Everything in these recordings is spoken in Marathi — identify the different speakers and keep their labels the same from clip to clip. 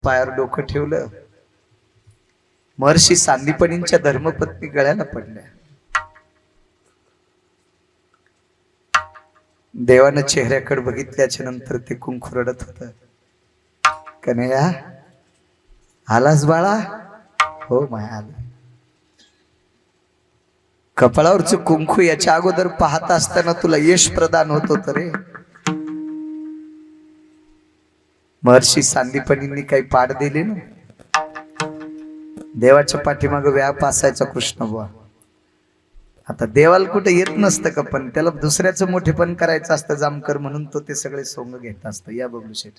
Speaker 1: पायावर डोकं ठेवलं. महर्षी सांदीपनींच्या धर्मपत्नी गळ्याला पडल्या. देवानं चेहऱ्याकडे बघितल्याच्या नंतर ते कुंकू रडत होत. कन्हैया आलास बाळा? हो माया आला. कपाळावरच कुंकू याच्या अगोदर पाहत असताना तुला यश प्रदान होत होत रे. महर्षी सांदीपनींनी काही पाठ दिले ना. देवाच्या पाठीमाग व्याप असायचा कृष्ण बुवा. आता देवाला कुठे येत नसतं का, पण त्याला दुसऱ्याचं मोठेपण करायचं असतं जामकर, म्हणून तो ते सगळे सोंग घेत असत. या बबलू शेठ,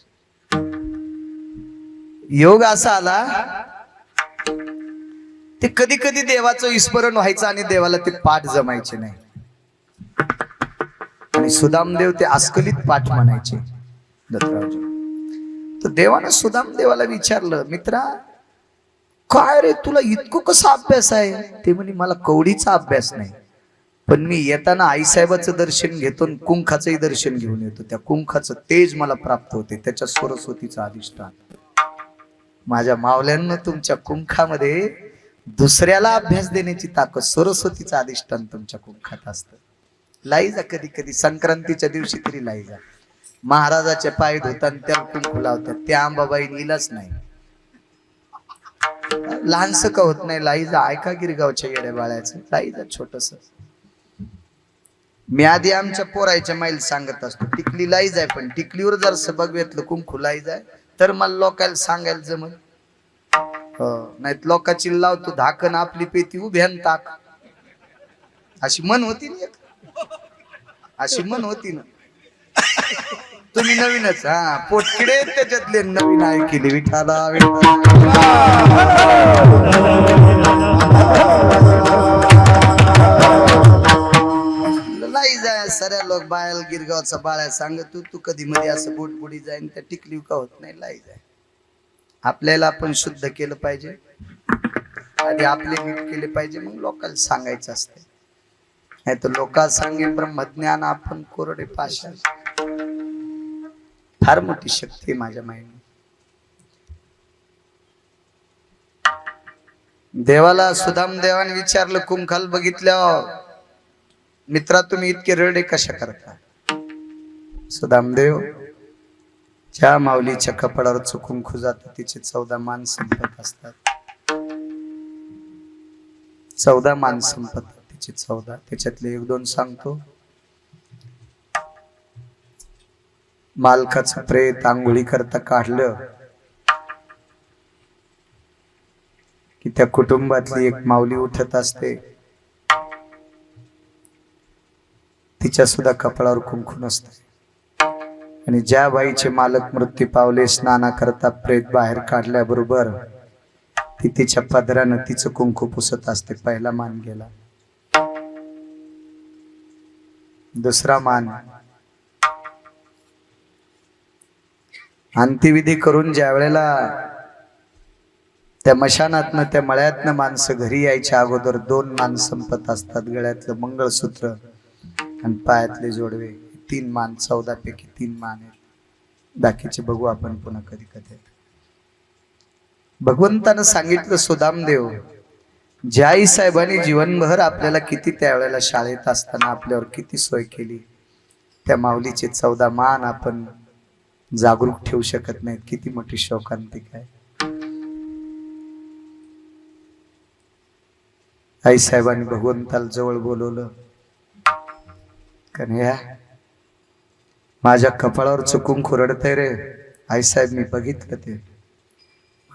Speaker 1: योग असा आला ते कधी कधी देवाचं विस्मरण व्हायचं आणि देवाला ते पाठ जमायचे नाही. आणि सुदामदेव ते अस्खलित पाठ म्हणायचे दत्तरावजी. तर देवानं सुदामदेवाला विचारलं, मित्रा काय रे तुला इतकं कसा अभ्यास आहे? ते म्हणे मला कवडीचा अभ्यास नाही, पण मी येताना आईसाहेबाचं दर्शन घेतो, कुंखाचंही दर्शन घेऊन येतो. त्या कुंखाचं तेज मला प्राप्त होते, त्याच्या सरस्वतीचं अधिष्ठान. माझ्या मावल्यांना तुमच्या कुंखामध्ये दुसऱ्याला अभ्यास देण्याची ताकद, सरस्वतीचं अधिष्ठान तुमच्या कुंखात असतं. लाईजा कधी कधी संक्रांतीच्या दिवशी तरी लाईजा. महाराजाच्या पाय धुताना त्याला कुंकू लावतात. त्या आंबाबाई नीलाच नाही. लहानस का होत नाही लाईजा? ऐका गिरगावच्या येड्या बाळाचं लाईजा छोटस. मी आधी आमच्या पोरायच्या माईल सांगत असतो, टिकली लाईज आहे, पण टिकलीवर जर सबगवेतलं कुंकू लाईज आहे तर मला लोकायला सांगायला जमल. नाही लोकाची लावतो धाकन आपली पेती उभ्यान टाक, अशी मन होती ना, अशी मन होती ना. तुम्ही नवीनच हा पोटकिडे त्याच्यातले नवीन ऐकले. विठाला लाई जाय सऱ्या लोक बायल गिरगावचा बाळ्या सांगत तू कधी मध्ये असं बोटबुडी जाईन त्या टिकली का होत नाही. लाई जाय आपल्याला आपण शुद्ध केलं पाहिजे, आधी आपले नीट केले पाहिजे, मग लोकांना सांगायचं असतं. नाही तर लोकांना सांगे ब्रह्मज्ञान आपण कोरडे पाषाण. फार मोठी शक्ती आहे माझ्या माहिती. देवाला सुदाम देवाने विचारलं, कुंखाल बघितल्यावर मित्रा तुम्ही इतके रडे कशा करता? सुदामदेव, ज्या माऊलीच्या कपाळावर कुंकू जात तिचे 14 मान संपत असतात. 14 मान संपत तिचे 14. त्याच्यातले 1-2 सांगतो. मालकाचं प्रेत आंघोळी करता काढलं की त्या कुटुंबातली एक माऊली उठत असते, तिच्या सुद्धा कपाळावर कुंकू नसते. आणि ज्या बाईचे मालक मृत्यू पावले, स्नाना करता प्रेत बाहेर काढल्याबरोबर ती तिच्या पदरानं तिचं कुंकू पुसत असते. पहिला मान गेला. दुसरा मान, अंत्यविधी करून ज्या वेळेला त्या मशानातनं त्या मळ्यातनं माणसं घरी यायच्या अगोदर 2 मान संपत असतात. गळ्यातलं मंगळसूत्र आणि पायातले जोडवे, 3 मान. 14 पैकी 3 मान आहेत. बाकीचे बघू आपण पुन्हा कधी कधी. भगवंतानं सांगितलं, सुदामदेव, ज्या आई साहेबांनी जीवनभर आपल्याला किती त्यावेळेला शाळेत असताना आपल्यावर किती सोय केली, त्या माऊलीचे 14 मान आपण जागरूक ठेवू शकत नाहीत. किती मोठी शोकांतिक आहे. आई साहेबांनी भगवंताला जवळ बोलवलं, कन्हैया माझ्या कपाळावरचं कुंकू रडतंय रे. आई साहेब मी बघितलं ते,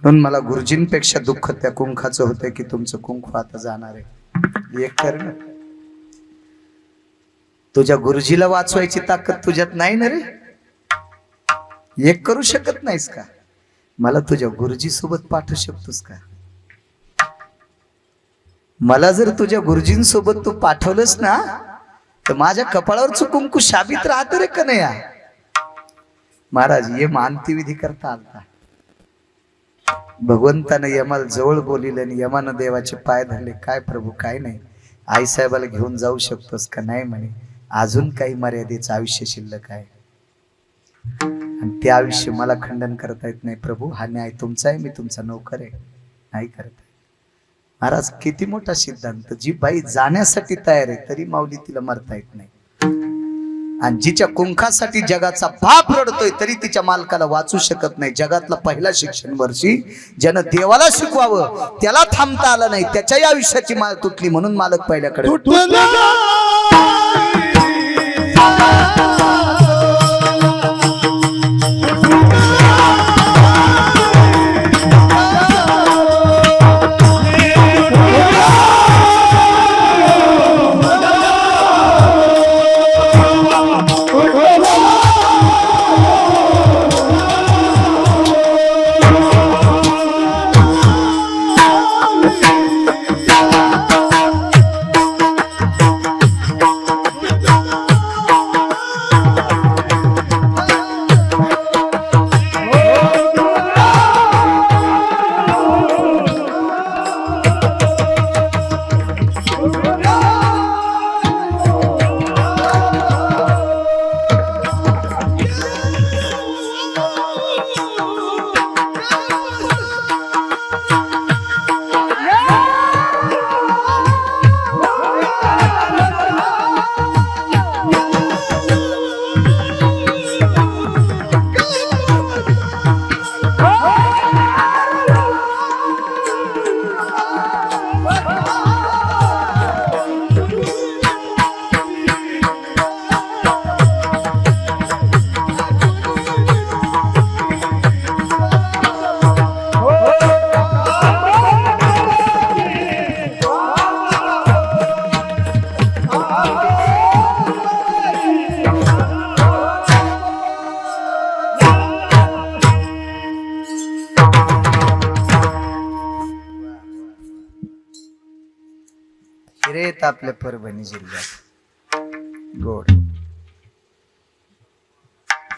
Speaker 1: म्हणून मला गुरुजींपेक्षा दुःख त्या कुंखाचं होतंय की तुमचं कुंकू आता जाणार आहे. एक कर ना, तुझ्या गुरुजीला वाचवायची ताकद तुझ्यात नाही ना रे? एक करू शकत नाहीस का? मला तुझ्या गुरुजी सोबत पाठवू शकतोस का? मला जर तुझ्या गुरुजींसोबत तू पाठवलंस ना तर माझ्या कपाळावरचं कुंकू शाबित राहत रे कन्हैया. महाराज ये अंत्यविधी करता आलता. भगवंतानं यमाला जवळ बोलिले आणि यमानं देवाचे पाय धरले. काय प्रभू काय नाही, आई साहेबाला घेऊन जाऊ शकतोस का? नाही म्हणे, अजून काही मर्यादेचं आयुष्य शिल्लक आहे. आणि ते आयुष्य मला खंडन करता येत नाही. प्रभू हा न्याय तुमचा आहे, मी तुमचा नोकर आहे, नाही करत. महाराज किती मोठा सिद्धांत. जी बाई जाण्यासाठी तयार आहे तरी माऊली तिला मरता येत नाही. आणि जिच्या कुंखासाठी जगाचा बाप रडतोय तरी तिच्या मालकाला वाचू शकत नाही. जगातला पहिला शिक्षण वर्षी ज्यानं देवाला शिकवावं त्याला थांबता आलं नाही, त्याच्याही आयुष्याची माळ तुटली म्हणून मालक पहिल्याकडे. हिरेत आपल्या परभणी जिल्ह्यात गोड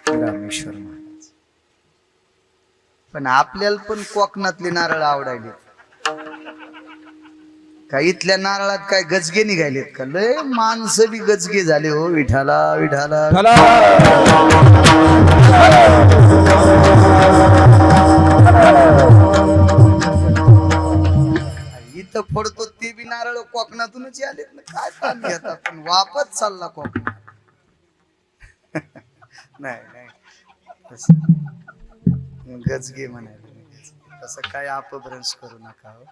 Speaker 1: रामेश्वर महाराज. पण आपल्याला पण कोकणातली नारळ आवडायली का? इथल्या नारळात काय गजगे निघालेत का? लय माणसं बी गजगे झाले हो. विठाला विठाला इथं फोडतो ते बी नारळ कोकणातूनच आलेत ना. काय ताण घेतात पण वापस चालला कोकणात. नाही नाही गजगे म्हणायला तसं काय अपभ्रंश करू नका हो.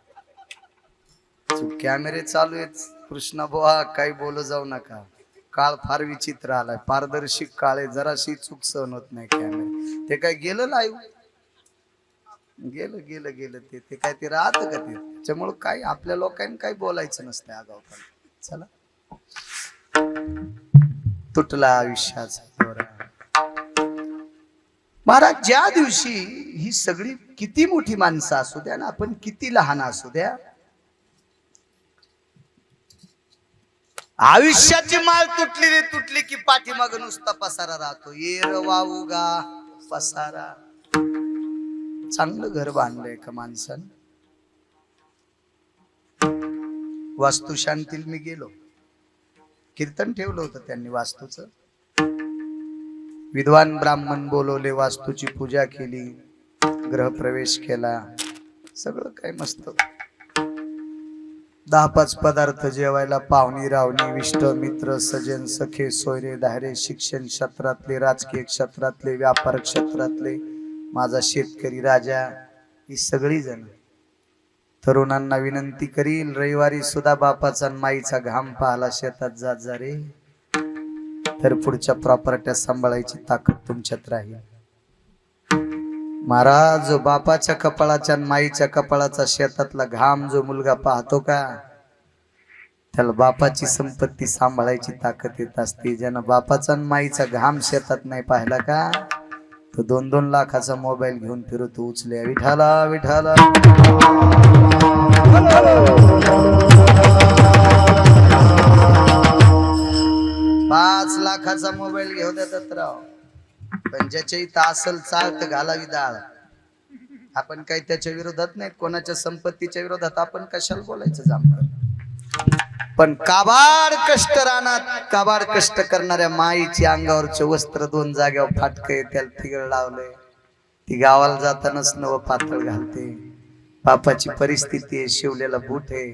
Speaker 1: कॅमेरे चालू आहेत कृष्णा बुवा, काही बोलू जाऊ नका. काळ फार विचित्र आलाय, पारदर्शी काळ आहे, जराशी चूक सहन होत नाही. कॅमेरे ते काय गेलं लाईव्ह, गेलं गेलं गेलं ते काय ते राहत का ते? त्याच्यामुळे काय आपल्या लोकांनी काही बोलायचं नसतं आगाऊपणा. चला तुटला आयुष्याचा दोरा. महाराज ज्या दिवशी ही सगळी किती मोठी माणसं असू द्या ना, आपण किती लहान असू द्या, आयुष्याची माळ तुटली रे तुटली की पाठीमाग नुसता पसारा राहतो. येर वाऊगा पसारा. चांगलं घर बांधलंय का माणसानं? वास्तुशांतील मी गेलो, कीर्तन ठेवलं होतं त्यांनी वास्तूचं. विद्वान ब्राह्मण बोलवले, वास्तूची पूजा केली, गृहप्रवेश केला, सगळं काय मस्त. 10-5 पदार्थ जेवायला, पाहुणी रावणी, विष्ट मित्र सजन सखे सोयरे दायरे, शिक्षण क्षेत्रातले, राजकीय क्षेत्रातले, व्यापार क्षेत्रातले, माझा शेतकरी राजा, ही सगळी जण. तरुणांना विनंती करील, रविवारी सुद्धा बापाचा आणि माईचा घाम पाहला शेतात जात जा रे, तर पुढच्या प्रॉपर्ट्या सांभाळायची ताकद तुमच्यात राहील. महाराज जो बापाच्या कपाळाच्या आणि माईच्या कपाळाचा शेतातला घाम जो मुलगा पाहतो का, त्याला बापाची संपत्ती सांभाळायची ताकद येत असते. ज्यानं बापाचा आणि माईचा घाम शेतात नाही पाहिला का, तो 2-2 लाखाचा मोबाईल घेऊन फिरतो उचले विठाला विठाला. 5 लाखाचा मोबाईल घेऊ देतात राव. पण ज्याच्या इथं असल चालत घालावी डाळ. आपण काही त्याच्या विरोधात नाही, कोणाच्या संपत्तीच्या विरोधात आपण कशाला बोलायचं जामकर. पण काबाड कष्ट रानात काबाड कष्ट करणाऱ्या माईची अंगावरचे वस्त्र दोन जाग्यावर फाटकय, त्याला तिगड लावलंय. ती गावाला जातानाच नव पातळ घालते. बापाची परिस्थिती आहे, शिवलेला बूट आहे.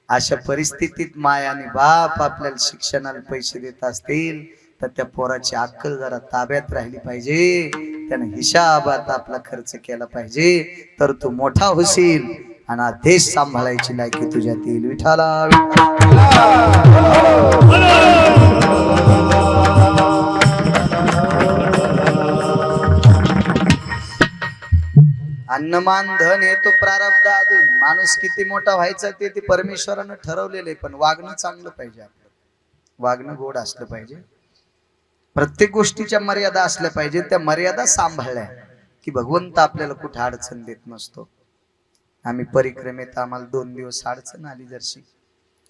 Speaker 1: अशा परिस्थितीत माय आणि बाप आपल्याला शिक्षणाला पैसे देत असतील तर त्या पोराची अक्कल जरा ताब्यात राहिली पाहिजे. त्याने हिशाबात आपला खर्च केला पाहिजे, तर तू मोठा होशील आणि हा देश सांभाळायची लायकी तुझ्यात येईल. विठाला अन्नमान धन हे तो प्रारब्ध अजून. माणूस किती मोठा व्हायचा ते परमेश्वरानं ठरवलेले, पण वागणं चांगलं पाहिजे. आपलं वागणं गोड असलं पाहिजे. प्रत्येक गोष्टीच्या मर्यादा असल्या पाहिजे. त्या मर्यादा सांभाळल्या की भगवंत आपल्याला कुठे अडचण देत नसतो. आम्ही परिक्रमेत आम्हाला 2 दिवस अडचण आली, जरशी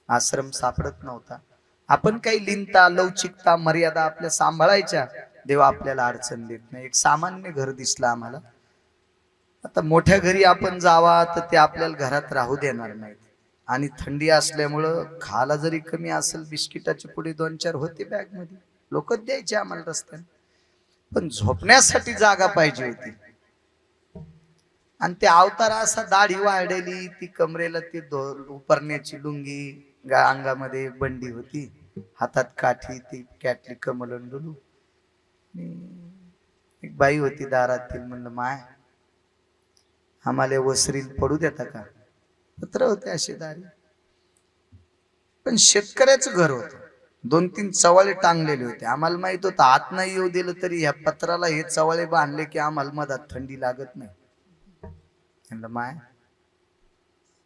Speaker 1: आश्रम सापडत नव्हता. आपण काही लिनता लवचिकता मर्यादा आपल्या सांभाळायच्या, देव आपल्याला अडचण देत नाही. एक सामान्य घर दिसलं आम्हाला. आता मोठ्या घरी आपण जावा तर ते आपल्याला घरात राहू देणार नाहीत, आणि थंडी असल्यामुळं खाला जरी कमी असेल बिस्किटाचे पुढे 2-4 होते बॅग मध्ये, लोक द्यायचे आम्हाला रस्त्याने. पण झोपण्यासाठी जागा पाहिजे होती. आणि ते अवतार असा दाढी वाढलेली, ती कमरेला ती उपरण्याची लुंगी, अंगामध्ये बंडी होती, हातात काठी, ती कॅटली कमलंडुलू. एक बाई होती दारातील. म्हणलं माय आम्हाला वसरील पडू देता का? पत्र होते असे दारी. पण शेतकऱ्याचं घर होतं, 2-3 चवाळे टांगलेले होते. आम्हाला माहित होतं आत नाही येऊ दिलं तरी ह्या पत्राला हे चवाळे बांधले की आम्हाला मधात थंडी लागत नाही. म्हणलं माय,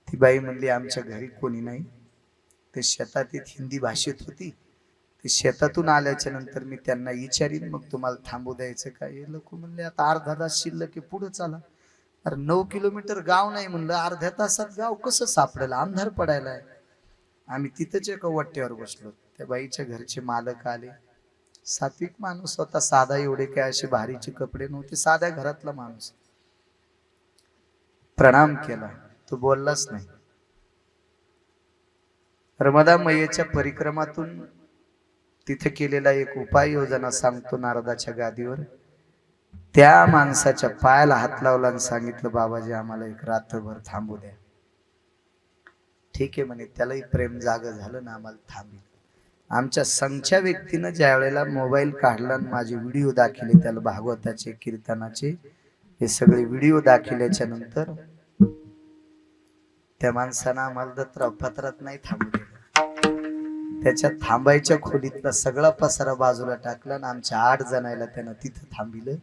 Speaker 1: ती बाई म्हणली आमच्या घरी कोणी नाही. ते शेतात हिंदी भाषेत होती. ते शेतातून आल्याच्या नंतर मी त्यांना विचारीन मग तुम्हाला थांबू द्यायचं का? हे लोक म्हणले आता अर्धा तास शिल्लक की पुढे चाला. अरे 9 किलोमीटर गाव नाही म्हणलं, अर्ध्या तासात गाव कसं सापडेल? अंधार पडायला आहे. आम्ही तिथंच एका वाट्यावर बसलो. त्या बाईच्या घरचे मालक आले. सात्विक माणूस होता, साधा, एवढे काय असे भारीचे कपडे नव्हते, साध्या घरातला माणूस. प्रणाम केला, तो बोललाच नाही. रमदा मैयेच्या परिक्रमातून तिथे केलेला एक उपाययोजना सांगतो नारदाच्या गादीवर. त्या माणसाच्या पायाला हात लावला आणि सांगितलं बाबाजी आम्हाला एक रात्रभर थांबू द्या. ठीक आहे म्हणे. त्यालाही प्रेम जाग झालं ना, आम्हाला थांबेल. आमच्या संख्या व्यक्तीनं ज्या वेळेला मोबाईल काढला आणि माझे व्हिडिओ दाखवले, त्याला भागवताचे कीर्तनाचे हे सगळे व्हिडिओ दाखवल्याच्या नंतर त्या माणसानं आम्हाला दत्तराव पत्रात नाही थांबू दिलं. त्याच्या थांबायच्या खोलीतला सगळा पसारा बाजूला टाकला आणि आमच्या 8 जणांना त्यानं तिथं थांबिलं.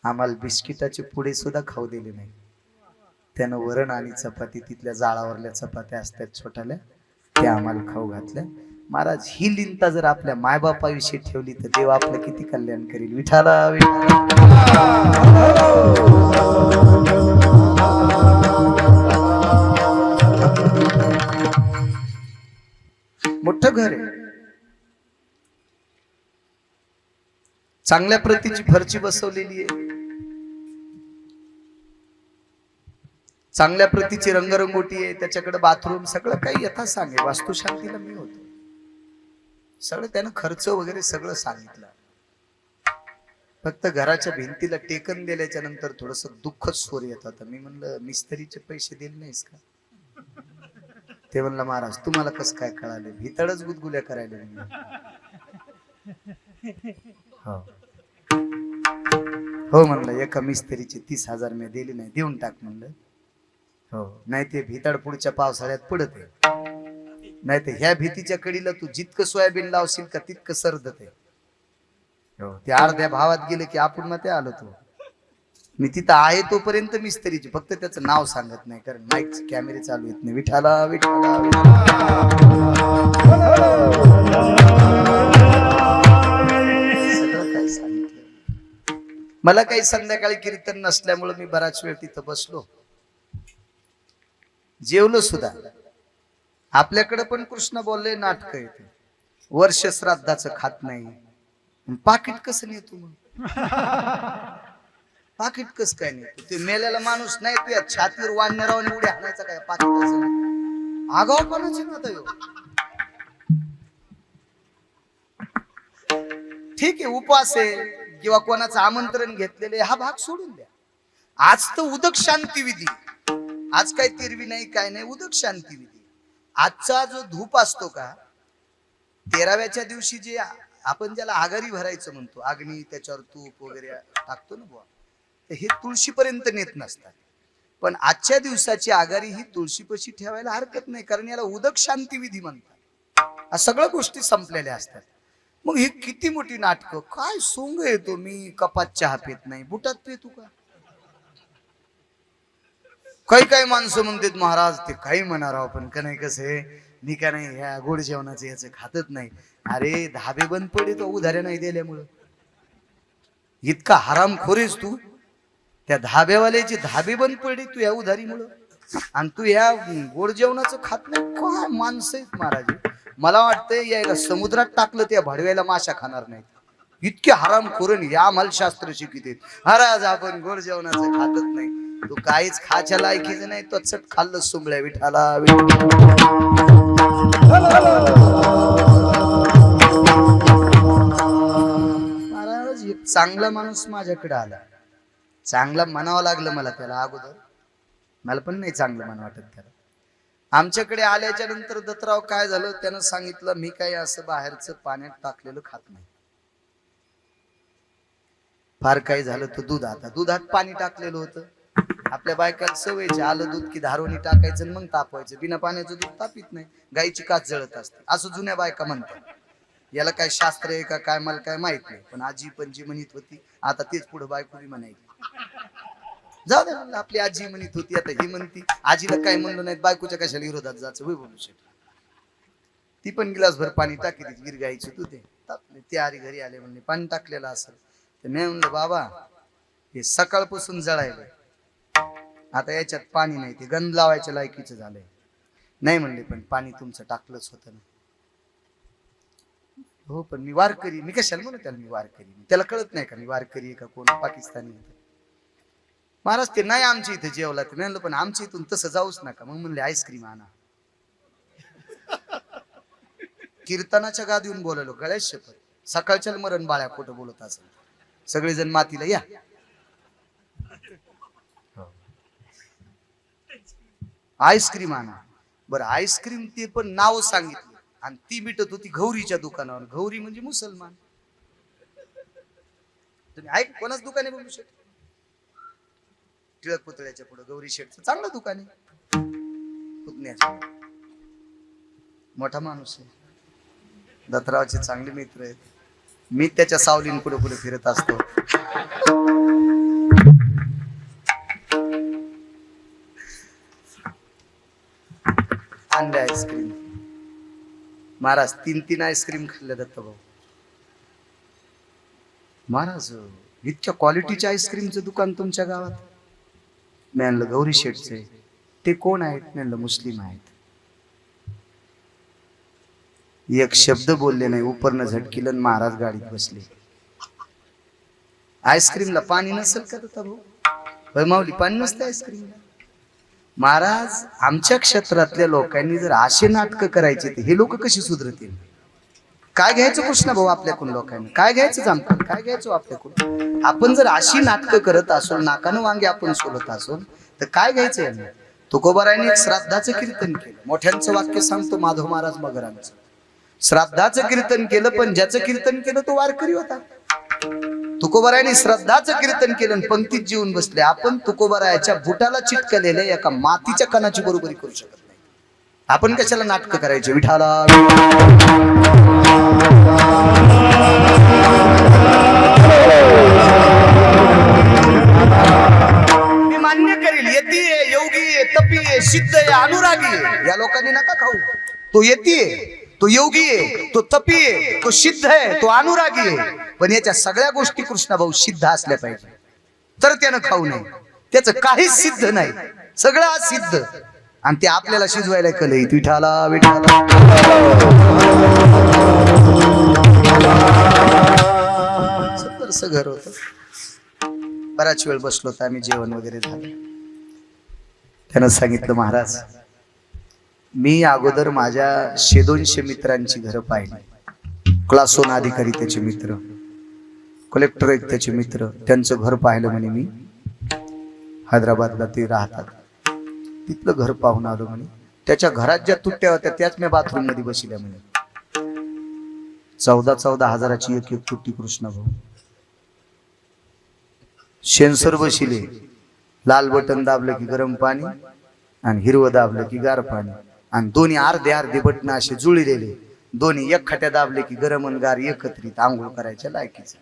Speaker 1: आम्हाला बिस्किटाचे पुढे सुद्धा खाऊ दिले नाही. त्यानं वरण आणि चपाती, तिथल्या जाळावरल्या चपात्या असतात छोट्याल्या, त्या आम्हाला खाऊ घातल्या. महाराज, ही लिंता जर आपल्या मायबापाविषयी ठेवली तर देव आपलं किती कल्याण करेल. विठाला मोठं घर आहे, चांगल्या प्रतीची फरची बसवलेली आहे, चांगल्या प्रतीची रंगरंगोटी आहे, त्याच्याकडे बाथरूम सगळं काही यथा सांगे. वास्तुशांतीला मी होतो, सगळं त्यानं खर्च वगैरे सगळं सांगितलं. फक्त घराच्या भिंतीला टेकन दिल्याच्या नंतर थोडस दुःखच स्वर येत होता. मी म्हणलं मिस्त्रीचे पैसे दिले नाहीस का? ते म्हणलं महाराज तुम्हाला कसं काय कळाले? भितडच गुदगुल्या करायला. हो म्हणलं, एका मिस्त्रीचे 30,000 मी दिले नाही, देऊन टाक म्हणलं. हो, नाही ते भितड पुढच्या पावसाळ्यात पडत आहे, नाही तर ह्या भीतीच्या कडीला तू जितकं सोयाबीन लावशील का तितकं सरदत आहे. हो, ते अर्ध्या भावात गेले की आपण मग ते आलो. तो मी तिथं आहे तोपर्यंत मिस्त्रीची, फक्त त्याचं नाव सांगत नाही कारण माईक कॅमेरे चालू येत नाही. विठाला विठाला सगळं काय सांगितलं. मला काही संध्याकाळी कीर्तन नसल्यामुळे मी बराच वेळ तिथं बसलो, जेवलो सुद्धा. आपल्याकडे पण कृष्ण बोलले नाटक येते, वर्ष श्राद्धाचं खात नाही. पाकिट कसं नेतो मग? पाकिट कस काय नेतो? ते मेलेला माणूस नाही तुझ्या छातीवर वाढणारा उड्या हाणायचा काय? पाकिट आगाव कोणाची नव्हता. ठीक आहे, उपवास आहे किंवा कोणाचं आमंत्रण घेतलेले, हा भाग सोडून द्या. आज तर उदक शांती विधी, आज काय तिरवी नाही काय नाही, उदक शांती विधी. आजचा जो धूप असतो का, 13व्याच्या दिवशी जे आपण ज्याला आगारी भरायचं म्हणतो, अग्नी त्याच्यावर तूप वगैरे टाकतो ना बुवा, तर हे तुळशीपर्यंत नेत नसतात. पण आजच्या दिवसाची आगारी ही तुळशीपाशी ठेवायला हरकत नाही, कारण याला उदक शांती विधी म्हणतात. सगळ्या गोष्टी संपलेल्या असतात. मग ही किती मोठी नाटकं, काय सोंग येतो, मी कपात चहा पित नाही, बुटात पितो का? काही काही माणसं म्हणतात महाराज ते काही म्हणार आपण का नाही, कसं आहे मी का नाही ह्या गोड जेवणाचं याचं खातच नाही. अरे धाबे बंद पडे तो उधाऱ्या नाही दिल्यामुळं. इतका हरामखोर आहेस तू, त्या धाब्यावाल्याची धाबे बंद पडली तू या उधारीमुळं, आणि तू या गोड जेवणाचं खात नाही. काय माणसं आहेत महाराज. मला वाटतंय यायला समुद्रात टाकलं त्या भाडव्याला माशा खाणार नाही, इतके हरामखोर. या आम्हाला शास्त्र शिकवते महाराज आपण गोड जेवणाचं खातच नाही. तू काहीच खाच्या लायकीचं नाही, तो चट खाल्लं सुंबळ्या विठाला. महाराज एक चांगला माणूस माझ्याकडे आला, चांगला म्हणावं लागलं मला त्याला अगोदर, मला पण नाही चांगलं म्हण वाटत त्याला. आमच्याकडे आल्याच्या नंतर दत्तराव काय झालं, त्यानं सांगितलं मी काही असं बाहेरचं पाण्यात टाकलेलं खात नाही. फार काही झालं तर दुधात पाणी टाकलेलं होतं. आपल्या बायकाला सवयीचे, आलं दूध की धारोनी टाकायचं मग तापवायचं, बिना पाण्याचं दूध तापीत नाही, गाईची काच जळत असते असं जुन्या बायका म्हणतात. याला काय शास्त्र आहे का काय मला काय माहित नाही, पण आजी पणजी म्हणत होती, आता तेच पुढे बायको बी म्हणायची. जाऊ दे म्हणलं, आपली आजी म्हणत होती आता ही म्हणती. आजीला काय म्हणलं नाही, बायकोच्या कशाला विरोधात जायचं होय बोलू शकतो. ती पण गिलासभर पाणी टाकी ती गिरगायची तू ते आरी घरी आले म्हणले पाणी टाकलेलं असेल. तर मी म्हणलं बाबा हे सकाळपासून जळायलं, आता याच्यात पाणी नाही, ते गंध लावायच्या लायकीचं झालंय. नाही म्हणले पण पाणी तुमचं टाकलंच होतं ना. हो पण मी वारकरी, मी कशाला म्हणू त्याला मी वारकरी, त्याला कळत नाही का मी वारकरी आहे का कोण पाकिस्तानी आहे. महाराज ते नाही आमच्या इथे जेवला, ते म्हणलं पण आमच्या इथून तसं जाऊच नका. मग म्हणले आईस्क्रीम आणा. कीर्तनाच्या गादीहून बोललो, गळ्यात शपथ, सकाळच्या मरण बाळ्या खोटं बोलत असेल. सगळेजण मातीला या, आईस्क्रीम आणा. बरं आईस्क्रीम ते पण नाव सांगितलं, आणि ती भेटत होती गौरीच्या दुकानावर. गौरी म्हणजे मुसलमान. तुम्ही ऐक कोणाच दुकाने बोलू शकतो, टिळक पुतळ्याच्या पुढे गौरी शेठचं चांगलं दुकान आहे, पुतण्याचं. मोठा माणूस आहे, दत्तरावचे चांगले मित्र आहेत. मी त्याच्या सावलीन पुढे पुढे फिरत असतो. आणले आईस्क्रीम. महाराज 3 आईस्क्रीम खाल्ले दत्तभाऊ. महाराज इतक्या क्वालिटीच्या आईस्क्रीमचं दुकान तुमच्या गावात? मी म्हणलं गौरी शेठचे. ते कोण आहेत? म्हणलं मुस्लिम आहेत. एक शब्द बोलले नाही, उपरनं झटकिलं, महाराज गाडीत बसले. आईस्क्रीमला पाणी नसेल का दत्तभाऊ? माऊली पाणी नसतं आईस्क्रीमला. महाराज आमच्या क्षेत्रातल्या लोकांनी जर असे नाटकं करायचे तर हे लोक कशी सुधरतील? काय घ्यायचं कृष्ण भाऊ आपल्याकडून? लोकांनी काय घ्यायचं जमतं? काय घ्यायचं आपल्याकडून? आपण जर अशी नाटकं करत असो, नाकानं वांगे आपण सोलत असो, तर काय घ्यायचं यांनी? तुकोबारायांनी एक श्राद्धाचं कीर्तन केलं. मोठ्यांचं वाक्य सांगतो माधव महाराज मगरांचं. श्राद्धाचं कीर्तन केलं, पण ज्याचं कीर्तन केलं तो वारकरी होता. तुकोबारायांनी श्रद्धाचं कीर्तन केलं, पंक्तीत जीवन बसले. आपण तुकोबारायाच्या बुटाला चिटकलेल्या एका मातीच्या कणाची बरोबरी करू शकत नाही. आपण कशाला नाटकं करायचे? विठाला मी मान्य करेल, यतीये, योगी, तपी, सिद्ध, अनुरागी, या लोकांनी नका खाऊ. तो यतीये, तो योगी आहे, तो तपी आहे, तो सिद्ध आहे, तो अनुरागी आहे. पण याच्या सगळ्या गोष्टी कृष्ण भाऊ सिद्ध असल्या पाहिजे, तर त्यानं खाऊ नये. त्याचं काहीच सिद्ध नाही, सगळं असिद्ध, आणि ते आपल्याला शिजवायला कलई. विठाला विठाला. घर होत. बराच वेळ बसलो होता आम्ही, जेवण वगैरे झालं. त्यानं सांगितलं महाराज मी अगोदर माझ्या 100-200 मित्रांची घरं पाहिली. क्लासोन अधिकारी त्याचे मित्र. कलेक्टर आहेत त्याचे मित्र, त्यांचं घर पाहिलं म्हणे मी, हैदराबादला ते राहतात, तिथलं घर पाहून आलो म्हणे. त्याच्या घरात ज्या तुट्ट्या होत्या त्याच मी बाथरूम मध्ये बसल्या म्हणे. 14,000 हजाराची एक तुट्टी कृष्ण भाऊ. सेन्सर बसिले, लाल बटन दाबलं की गरम पाणी आणि हिरवं दाबलं की गार पाणी, आणि दोन्ही अर्धे अर्धे बटन असे जुळलेले, दोन्ही एक खट्या दाबले की गरम आणि गार एकत्रित आंघोळ करायच्या लायकीच.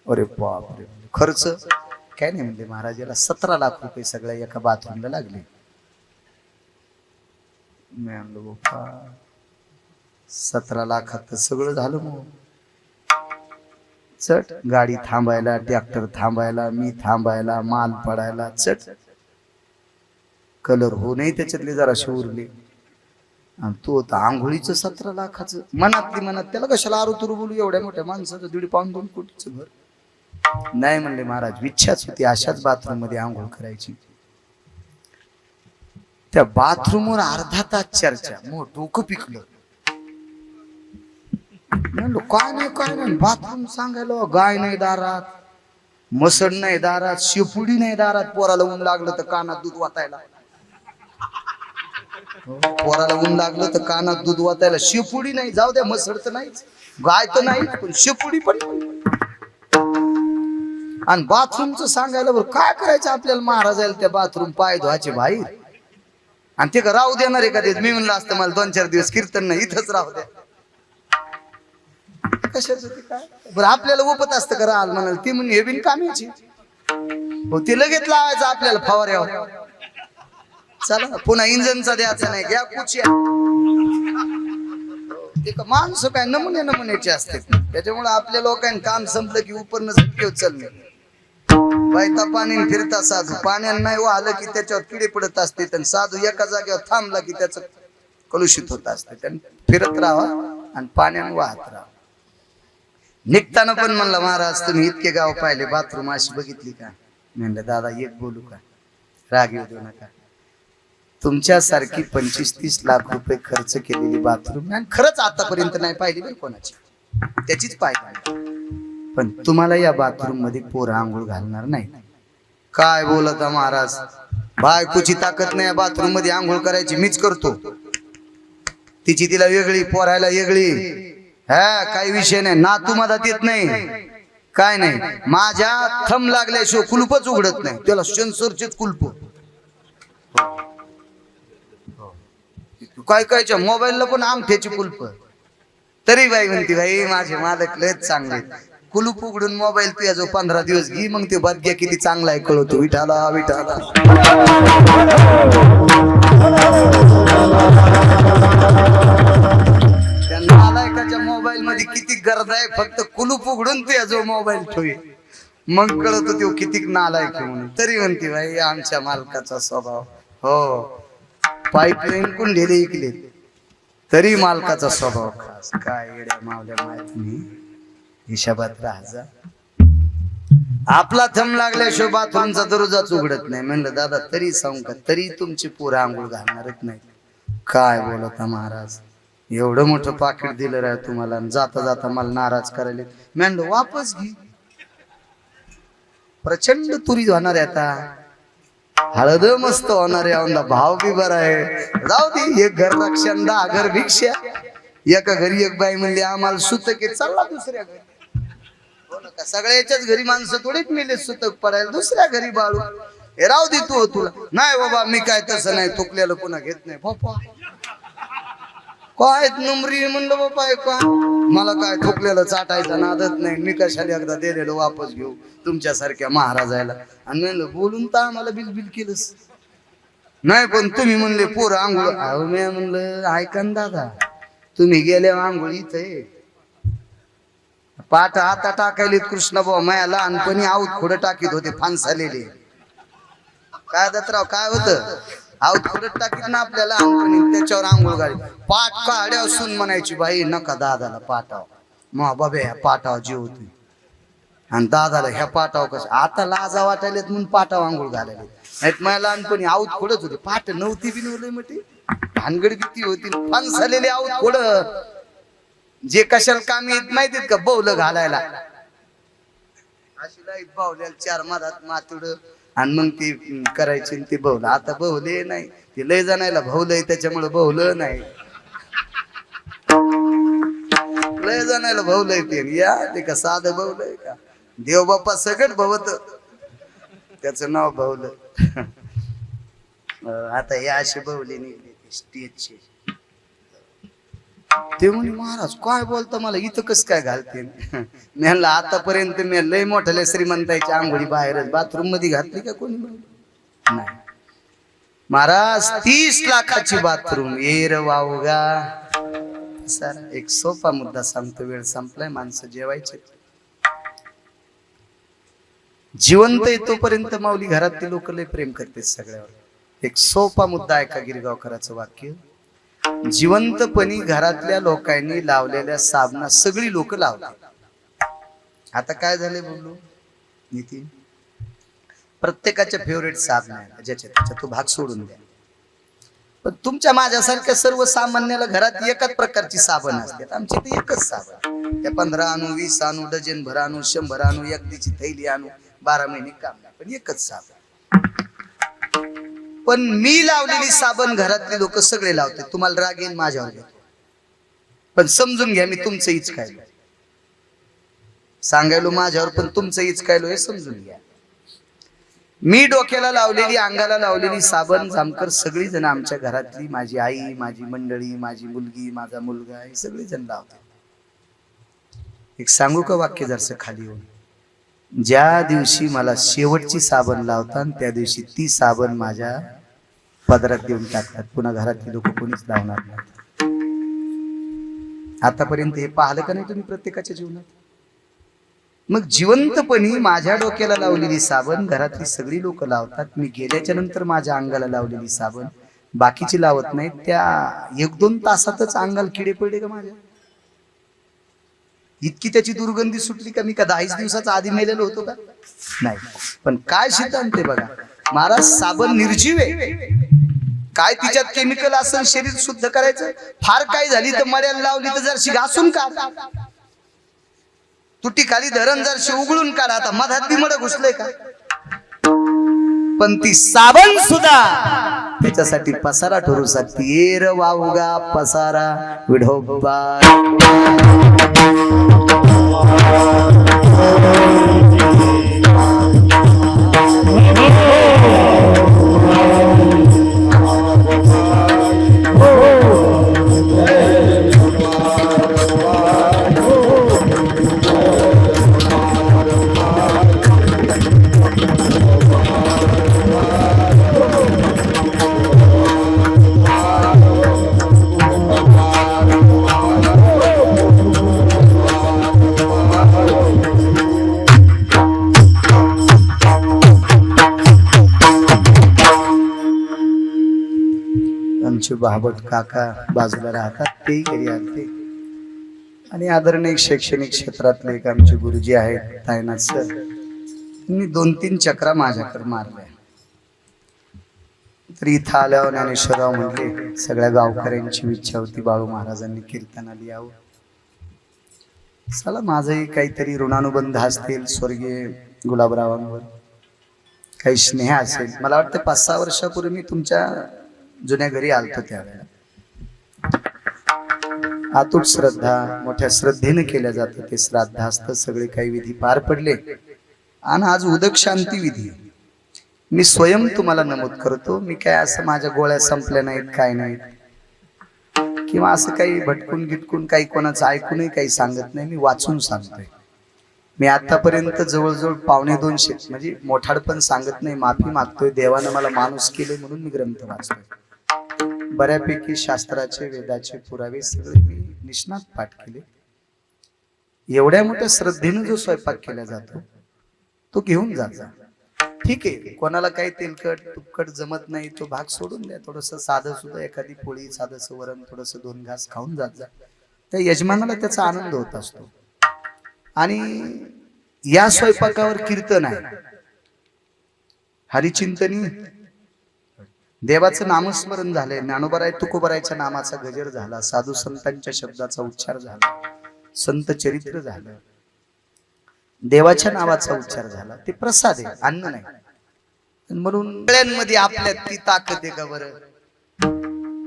Speaker 1: अरे बापरे. खर्च काय नाही म्हणले महाराजाला 17 लाख रुपये सगळ्या एका बाथरूमला लागले. मी म्हणलो बाप्पा 17 लाखात तर सगळं झालं. मग चट गाडी थांबायला, ट्रॅक्टर थांबायला, मी थांबायला, माल पडायला, चट कलर हो नाही त्याच्यातले जराशे उरले. आणि तो होता आंघोळीचं 17 लाखाचं. मनातली मनात त्याला कशाला आरुतुरू बोलू, एवढ्या मोठ्या माणसाचं 1.5 पाऊण 2 कोटीचं घर. नाही म्हणले महाराज, इच्छाच होती अशाच बाथरूम मध्ये आंघोळ करायची. त्या बाथरूमवर अर्धा तास चर्चा. मग डोकं पिकलं. म्हणलो काय नाही बाथरूम सांगायला, गाय नाही दारात, मसड नाही दारात, शेपुडी नाही दारात. पोराला ऊन लागलं तर कानात दूध वाटायला, पोराला ऊन लागलं तर कानात दूध वाटायला. शेपुडी नाही, जाऊ द्या, मसड तर नाहीच, गाय तर नाही, पण शेपुडी पण. आणि बाथरूमचं सांगायला बरं काय करायचं आपल्याला. महाराजाला त्या बाथरूम पाय धुवायचे बाहेर, आणि ते का राहू देणार आहे का ते. मी म्हणलं असतं मला 2-4 दिवस कीर्तन नाही, इथंच राहू द्या. कशाच होती काय बरं, आपल्याला उपत असतं का राहाल म्हणाल ती म्हणून हे बिन कामाची हो. ते लगेच लावायचं आपल्याला फवाऱ्यावर. चला पुन्हा इंजनचा द्यायचा नाही, घ्या कुची. ते का माणसं काय नमुन्याचे असते, त्याच्यामुळे आपल्या लोकांनी काम संपलं की उपरनं उचलणे. बायता पाणी फिरता साधू, पाण्यानं नाही वाहलं की त्याच्यावर किडे पडत असते, आणि साधू एका जागेवर थांबला की त्याचं कलुषित होत असते. त्यांनी फिरत राहा आणि पाण्यानं वाहत राहा. निघताना पण म्हणलं महाराज तुम्ही इतके गाव पाहिले, बाथरूम अशी बघितली का. म्हणलं दादा एक बोलू का, राग येऊ देऊ नका. तुमच्यासारखी 25-30 लाख रुपये खर्च केलेली बाथरूम आणि खरंच आतापर्यंत नाही पाहिली बरं कोणाची, त्याचीच पाहिजे. पण तुम्हाला या बाथरूम मध्ये पोरं आंघोळ घालणार नाही. काय बोलता महाराज, बायकोची ताकद नाही बाथरूम मध्ये आंघोळ करायची, मीच करतो. तिची तिला वेगळी, पोरायला वेगळी. हा काही विषय नाही, ना तुम्हाला देत नाही काय नाही. माझ्या थंब लागल्याशिवाय कुलूपच उघडत नाही, त्याला सेन्सरचेच कुलूप. काय कायच्या मोबाईलला पण अंगठ्याची कुलप. तरी बाई म्हणते भाई माझे मालक लयच चांगले, कुलूप उघडून मोबाईल तुझ्या जो 15 दिवस घे, मग ते भाग्य किती चांगला आहे कळवतो. विठाला विठाला. त्या नालायकाच्या मोबाईल मध्ये किती गर्द आहे, फक्त कुलूप उघडून तुझ्या जो मोबाईल ठेवी, मग कळतो तो किती नालायक आहे म्हणून. तरी म्हणते भाई आमच्या मालकाचा स्वभाव. हो पाईपलाईन कुंडेले इकले तरी मालकाचा स्वभाव खास. काय येड्या मावल्या माहिती हिशाबात राहा. आपला थंब लागल्याशिवाय बाथरूमचा दरवाजाच उघडत नाही. म्हणलं दादा तरी सांगू का, तरी तुमची पोरं आंघोळ घालणारच नाही. काय बोलता महाराज, एवढं मोठं पाकिट दिलं रे तुम्हाला, जाता जाता मला नाराज करायला. म्हणलं वापस घे. प्रचंड तुरी होणार आहे आता, हळद मस्त होणार आहे, भाव बी बरा आहे. जाऊ दे, एक घर रक्षण 10 घर भिक्षा. एका घरी एक बाई म्हणली आम्हाला सुतक आहे, चालला दुसऱ्या घरी. सगळ्याच्याच घरी माणसं थोडीच मिले सुतक पडायला, दुसऱ्या घरी बाळू. हे राहू दे तू तुला. नाही बाबा मी काय तसं नाही, थुकल्याला पुन्हा घेत नाही. बाप्पा काय नमरी म्हणलं बाप्पा, का मला काय थुकलेलं चाटायचा नादत नाही. मी कशाला एकदा दिलेलं वापस घेऊ तुमच्यासारख्या महाराजाला. आणि म्हणलं बोलून तर आम्हाला बिलबिल केलंच नाही, पण तुम्ही म्हणले पोरं आंघोळ. अहो मी म्हणलं ऐका ना दादा, तुम्ही गेल्या आंघोळ इथे पाठ आता टाकायलेत कृष्ण भाऊ. माया लहानपणी आऊत खोडं टाकीत होते फानसालेले. काय दत्तराव काय होतं, आऊत खोडं टाकीत ना आपल्या लहानपणी, त्याच्यावर आंघोळ घाली. पाठ काढ्या असून म्हणायची बाई नका दादाला पाठाव. मग बाबे ह्या पाठाव जीव होती, आणि दादाला ह्या पाठाव कसं. आता लाजा वाटायलेत म्हणून पाठाव आंघोळ घालायला. नाहीत माझ्या लहानपणी आऊत खोडच होते, पाठ नव्हती बी नव्हती मोठी, भानगड किती होती. फानसालेले आऊत खोड जे कशाला कामी येत माहितीत का, बौल घालायला. अशी लाईट बावल्याला 4 मादात मातुड आणि मग ती करायची आणि ती बहुलं. आता बहुले नाही, ते लय जणायला भावलंय त्याच्यामुळे बहुलं नाही. लय जणायला भावलंय ते या ते का साधं भावलंय का? देव बाप्पा सगळं भवत, त्याचं नाव भावलं. आता हे असे बहुले निघले स्टेजचे. ते म्हणे महाराज काय बोलता, मला इथं कस काय घालते? मी म्हणलं आतापर्यंत मी लय मोठ्या श्रीमंताची आंघोळी बाहेरच बाथरूम मध्ये घातली का कोणी? नाही महाराज, 30 लाखाची बाथरूम येर वावगा. सर एक सोपा मुद्दा सांगतो, वेळ संपलाय, माणसं जेवायचे. जिवंत तोपर्यंत माऊली घरातली लोक लय प्रेम करते सगळ्यावर. एक सोपा मुद्दा ऐका गिरगावकरांचं वाक्य. जिवंतपणी घरातल्या लोकांनी लावलेल्या साबणा सगळी लोक लावतात. आता काय झाले बोललो नितीन, प्रत्येकाच्या फेवरेट साबण आहे, ज्याच्या त्याच्या तो भाग सोडून द्या. पण तुमच्या माझ्यासारख्या सर्वसामान्याला घरात एकाच प्रकारची साबण असतात. आमची तर एकच साबण, त्या 15 आणू 20 आणू डझन भर आणू 100 आणू एकदीची थैली आणू 12 महिने काम नाही, पण एकच साबण. पण मी लावलेली साबण घरातले लोक सगळे लावते. तुम्हाला राग येईल माझ्यावर घेतो, पण समजून घ्या मी तुमचं इचकायलो सांगायलो माझ्यावर, पण तुमचं इचकायलो हे समजून घ्या. मी डोक्याला लावलेली अंगाला लावलेली साबण जामकर सगळी जण आमच्या घरातली, माझी आई, माझी मंडळी, माझी मुलगी, माझा मुलगा, हे सगळे जण लावतात. एक सांगू का वाक्य जरसं खाली होऊन, ज्या दिवशी मला शेवटची साबण लावतात त्या दिवशी ती साबण माझ्या पदरात देऊन टाकतात. पुन्हा घरातली लोक कोणीच लावणार नाही. आतापर्यंत हे पाहिलं का नाही तुम्ही प्रत्येकाच्या जीवनात? मग जिवंतपणी माझ्या डोक्याला लावलेली साबण घरातली सगळी लोक लावतात. मी गेल्याच्या नंतर माझ्या अंगाला लावलेली साबण बाकीची लावत नाहीत. त्या 1-2 तासातच अंगाला किडे पडले का माझ्या? इतकी त्याची दुर्गंधी सुटली का? मी का 10 दिवसाचा आधी मेलेलो होतो का? नाही. पण काय सिद्धांत आहे बघा महाराज, साबण निर्जीव आहे. काय तिच्यात केमिकल असेल शरीर शुद्ध करायचं? फार काय झाली तर मड्याला लावली तर जरशी घासून काढ, तुटी खाली धरण जरशी उघडून काढ. आता मधात बी मड घुसलंय का? पण ती साबण सुद्धा त्याच्यासाठी पसारा ठरू शकते. येर वावगा पसारा विढोबा. बाबत काका बाजूला राहतात, तेही घरी आलते. आणि आदरणीय शैक्षणिक क्षेत्रातले एक आमचे गुरुजी आहेत तायनाथ सर, त्यांनी 2-3 चक्रा माझ्याकडे मारल्या. तर इथं आल्यावर ज्ञानेश्वरराव म्हणले सगळ्या गावकऱ्यांची इच्छा होती बाळू महाराजांनी कीर्तनाला यावं. चला माझंही काहीतरी ऋणानुबंध असतील स्वर्गीय गुलाबरावांवर, काही स्नेह असेल. मला वाटतं 5-6 वर्षापूर्वी मी तुमच्या जुन्या घरी आलतो त्यावेळेला. अतूट श्रद्धा, मोठ्या श्रद्धेने केल्या जातं ते श्राद्धास्त सगळे काही विधी पार पडले. आणि आज उदक शांती विधी मी स्वयं तुम्हाला नमूद करतो. मी काय असं माझ्या गोळ्या संपल्या नाहीत काय नाहीत, किंवा असं काही भटकून गिटकून काही कोणाचं ऐकूनही काही सांगत नाही. मी वाचून सांगतोय. मी आतापर्यंत जवळजवळ 250 म्हणजे मोठाडपण सांगत नाही, माफी मागतोय. देवानं मला माणूस केले म्हणून मी ग्रंथ वाचतोय. बऱ्यापैकी शास्त्राचे वेदाचे पुरावे सगळे मी निष्णात पाठ केले. एवढ्या मोठ्या श्रद्धेने जो स्वयंपाक केला जातो तो घेऊन जायचा. ठीक आहे, कोणाला काही तेलकट तुपकट जमत नाही तो भाग सोडून द्या. थोडस साधं सुद्धा एखादी पोळी, साधंसं वरण, थोडस 2 घास खाऊन जात जा. त्या यजमानाला त्याचा आनंद होत असतो. आणि या स्वयंपाकावर कीर्तन आहे, हरिचिंतनी, देवाचं नामस्मरण झालंय, ज्ञानोबराय तुकोबरायच्या नामाचा गजर झाला, साधू संतांच्या शब्दाचा उच्चार झाला, संत चरित्र झालं. देवाच्या नावाचा उच्चार झाला, ते प्रसाद आहे, अन्न नाही. म्हणून सगळ्यांमध्ये आपल्यात ती ताकद आहे का बरं?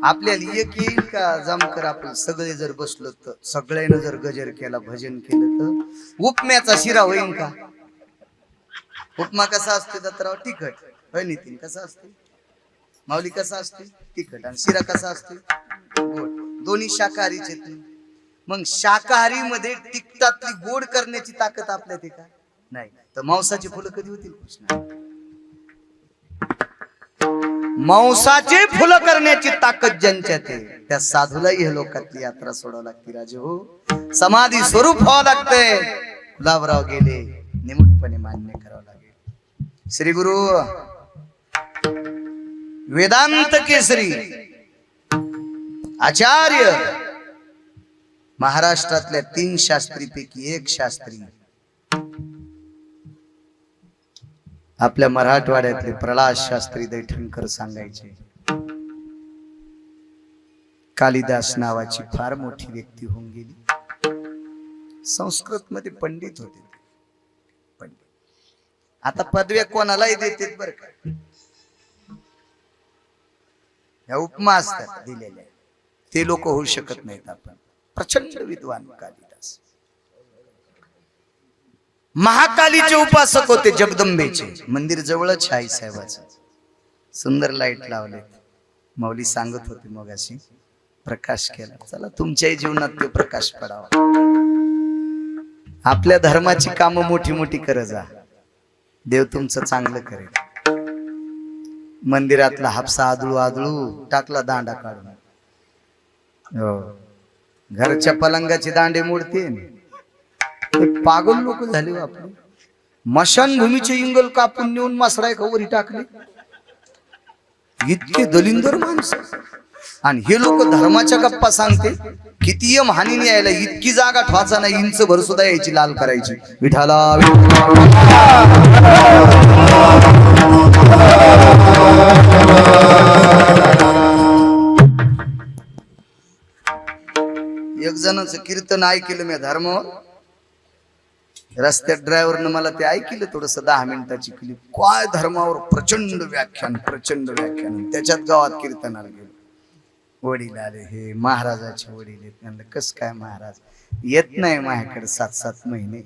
Speaker 1: आपल्याला एक येईल का जमकर? आपण सगळे जर बसलो तर सगळ्यांना जर गजर केला, भजन केलं तर उपम्याचा शिरा होईल का? उपमा कसा असतो दत्तराव? तिखट. होय नितीन, कसा असते? माऊली कसा असते? तिखट. आणि शिरा कसा असते? गोड. दोन्ही शाकाहारीचे. मग शाकाहारी मध्ये तिखटातली गोड करण्याची ताकद आपल्यात आहे का? नाही. तर मांसाची फुलं कधी होतील कृष्ण? मांसाचे फुलं करण्याची ताकद ज्यांच्यात आहे त्या साधूलाही हे लोकातली यात्रा सोडावं लागते राजे हो. समाधी स्वरूप व्हावं लागतंय. गुलाबराव गेले, निमूटपणे मान्य करावं लागेल. श्री गुरु वेदांत केसरी आचार्य महाराष्ट्रातल्या 3 शास्त्रीपैकी एक शास्त्री आपल्या मराठवाड्यातले प्रल्हाद शास्त्री दैठणकर सांगायचे, कालिदास नावाची फार मोठी व्यक्ती होऊन गेली. संस्कृत मध्ये पंडित होते. पंडित आता पदव्या कोणालाही देतात बरं का. या उपमा असतात दिलेल्या, ते लोक होऊ शकत नाहीत. आपण प्रचंड विद्वान कालिदास महाकालीचे उपासक होते. जगदंबेचे मंदिर जवळच आई साहेबाचं. सुंदर लाईट लावले. माऊली सांगत होते मगाशी, प्रकाश केला. चला तुमच्याही जीवनात ते प्रकाश पडावा. आपल्या धर्माची कामं मोठी मोठी करत जा, देव तुमचं चांगलं करेल. मंदिरातला हापसा आदळू आदळू टाकला दांडा काढून. हो, घरच्या पलंगाचे दांडे मोडतील. पागल लोक झाले आपले. मशानभूमीचे इंगल कापून नेऊन मसराय कवरी टाकले. इतके दलिंदर माणसं. आणि हे लोक धर्माच्या गप्पा सांगते. किती हानीने यायला इतकी जागा ठवाचा नाही, इंच भर सुद्धा यायची, लाल करायची. विठाला एक जणांचं कीर्तन ऐकलं मी धर्मावर. रस्त्यात ड्रायव्हरनं मला ते ऐकलं थोडस 10 मिनिटाची क्लिप. काय धर्मावर प्रचंड व्याख्यान, प्रचंड व्याख्यान. त्याच्यात गावात कीर्तनाला गेलो. वडील आले, हे महाराजाचे वडील आहेत. म्हणलं कस काय महाराज? येत नाही माझ्याकडे 7-7 महिने.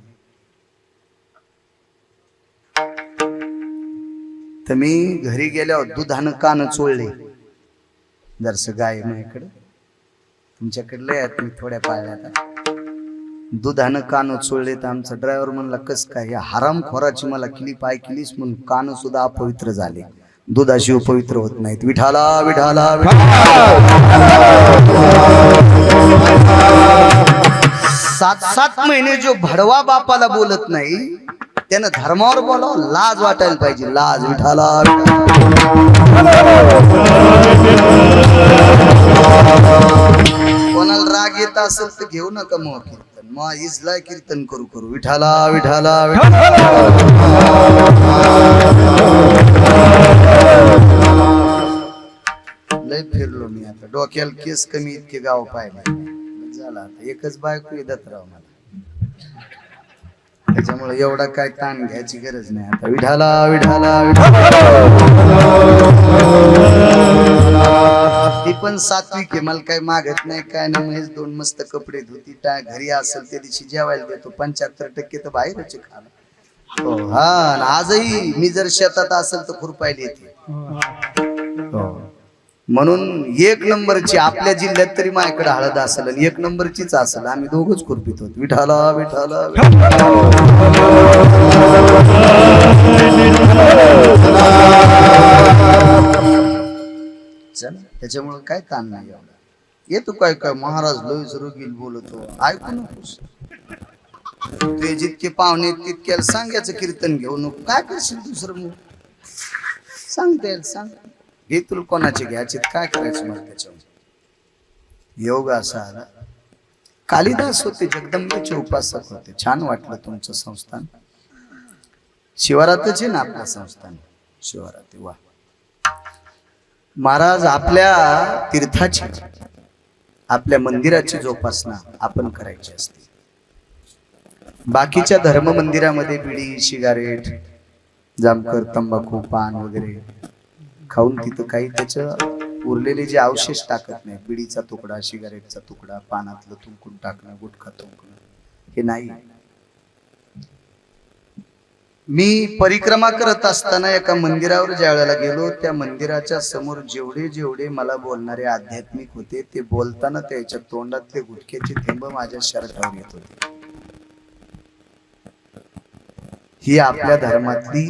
Speaker 1: तर मी घरी गेल्यावर दुधानं कान चोळले. जरस गाय माझ्याकडे, तुमच्याकडे लय आहेत, मी थोड्या पाळल्या. दुधानं कान चोळले. तर आमचा ड्रायव्हर म्हणला कस काय? या हरामखोराची मला क्लिप ऐकलीस म्हणून कान सुद्धा अपवित्र झाले. दुधाशिव पवित्र होत नाहीत. विठाला विठाला 7-7 महिने जो भडवा बापाला बोलत नाही त्यानं धर्मावर बोलावं. लाज वाटायला पाहिजे, लाज. विठाला कोणाला राग येत असेल तर घेऊ नका मग कीर्तन. मग इजलाय कीर्तन करू करू. विठाला विठाला लय फिरलो मी. आता डोक्याला केस कमी, इतके गाव पाहिले झाला. आता एकच बायको येत राव मला, त्याच्यामुळे एवढा काय ताण घ्यायची गरज नाही. आता विठाला विठाला ती पण सात्विक आहे. मला काही मागत नाही काय नाही. महेश 2 मस्त कपडे धुती, टाय घरी असेल त्या दिवशी जेवायला देतो. 75% तर बाहेरच खाणं. हो हा, आजही मी जर शेतात असेल तर खुरपायला येते. म्हणून 1 नंबरची आपल्या जिल्ह्यात तरी माझ्याकडे हळद असेल आणि 1 नंबरचीच असेल. आम्ही दोघच खुरपित होतो. विठाला विठाला चला, त्याच्यामुळे काय ताण नाही एवढा. येतो काय काय महाराज लोईस रोगील बोलतो, ऐकू नकोस. ते जितके पाहुणे तितक्याला सांगायचं कीर्तन घेऊ नको. काय करशील दुसरं? मग सांगता येईल, सांग. हे तुला कोणाचे घ्यायचे, काय करायचं मला त्याच्यावर. योग असा आला. कालिदास होते, जगदंबेचे उपासक होते. छान वाटलं तुमचं संस्थान. शिवारातच आहे ना आपलं संस्थान? शिवारात. वा महाराज, आपल्या तीर्थाची, आपल्या मंदिराची जोपासना आपण करायची असते. बाकीच्या धर्म मंदिरामध्ये बिडी सिगारेट जामकर तंबाखू पान वगैरे खाऊन तिथं काही त्याचं उरलेले जे अवशेष टाकत नाही, बिडीचा तुकडा सिगारेटचा तुकडा पानातलं तुंकून टाकणं गुटखा तुंकणं हे नाही. मी परिक्रमा करत असताना एका मंदिरावर ज्या वेळेला गेलो त्या मंदिराच्या समोर जेवढे जेवढे मला बोलणारे आध्यात्मिक होते ते बोलताना त्याच्या तोंडातले गुटख्याचे थेंब माझ्या शर्टावर येत होते. ही आपल्या धर्मातली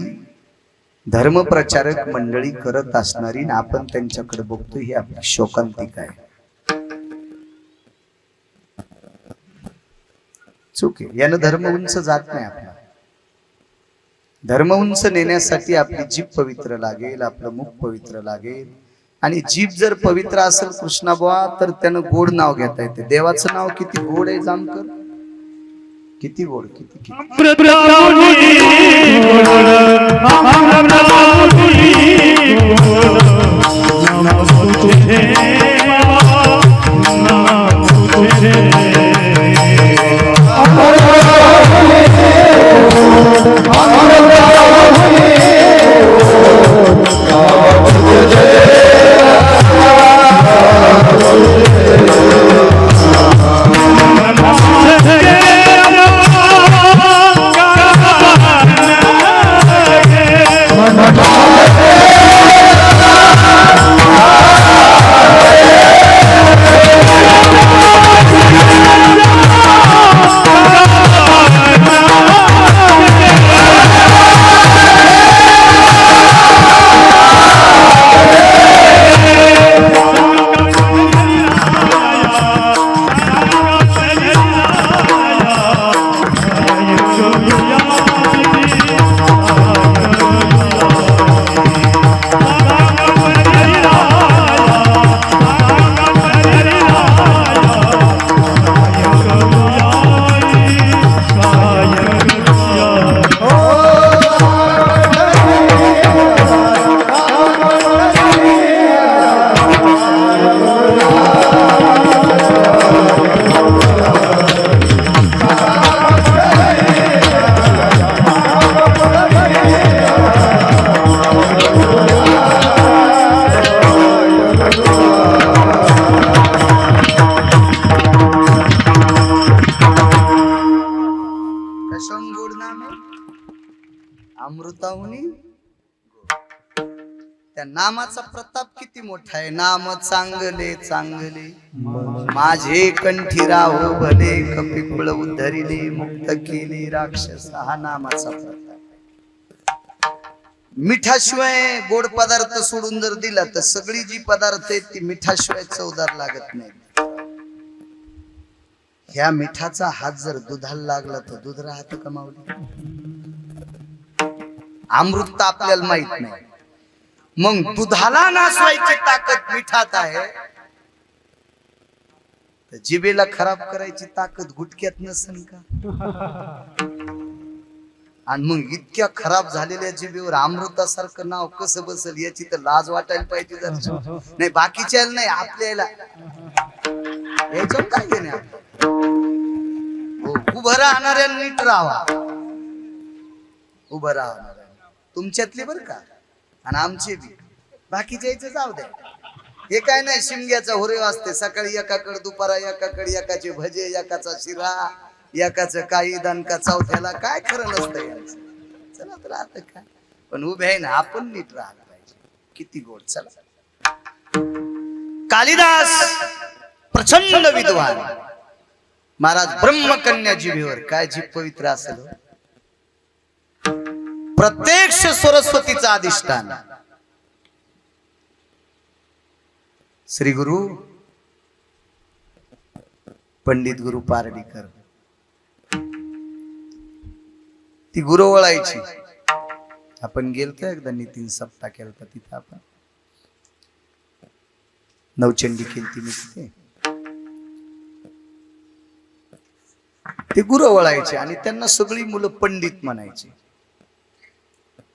Speaker 1: धर्मप्रचारक मंडळी करत असणारी ना आपण त्यांच्याकडे बघतो ही आपली शोकांतिका आहे. चूक आहे. यानं धर्म उंच जात नाही. आपला धर्म उंच नेण्यासाठी आपली जीभ पवित्र लागेल, आपलं मुख पवित्र लागेल. आणि जीभ जर पवित्र असेल कृष्णाबुवा तर त्यानं गोड नाव घेता येते. देवाचं नाव किती गोड आहे जामकर, किती गोड, किती किती अमृताहुनी. त्या नामाचा प्रताप किती मोठा आहे. नाम चांगले चांगले माझे कंठी राहो भले, कपिकुळ उद्धरिले मुक्त केले राक्षस. हा नामाचा प्रताप. मिठाशिवाय गोड पदार्थ सोडून जर दिला तर सगळी जी पदार्थ आहेत ती मिठाशिवाय चवदार लागत नाही. ह्या मिठाचा हात जर दुधाला लागला तर दूध राहत का माऊली? अमृत आपल्याला माहित नाही, मग दुधाला नासवायची ताकद मिठात आहे, तर जिभेला खराब करायची ताकद गुटक्यात नसेल का? आणि मग इतक्या खराब झालेल्या जिभेवर अमृतासारखं नाव कसं बसल याची तर लाज वाटायला पाहिजे. जर नाही बाकीच्या नाही आपल्याला याच्यावर काय घेणे. उभं राहणाऱ्या नीट राहा, उभं राहणार तुमच्यातले बर का, आणि आमचे बी. बाकीच्या यायचं जाऊ द्या. हे काय नाही शिमग्याचा होरे वाजते. सकाळी एकाकडे दुपारा एकाकडे एकाचे भजे, एकाचा शिरा, एकाचं काही दणका चौथ्याला. काय खरं नसतं यांचं. चला तर आता काय, पण उभे आहे ना आपण नीट राहायला पाहिजे. किती गोड. चला. कालिदास प्रचंड विद्वान महाराज ब्रह्मकन्या जिभेवर काय जीभ पवित्र असेल. प्रत्यक्ष सरस्वतीचा अधिष्ठान श्री गुरु पंडित गुरु पारडीकर. ती गुरु वळायची. आपण गेलतो एकदा नितीन सप्ताह केलता तिथं. आपण नवचंडी केलती मी तिथे. ते गुरु वळायचे आणि त्यांना सगळी मुलं पंडित म्हणायची.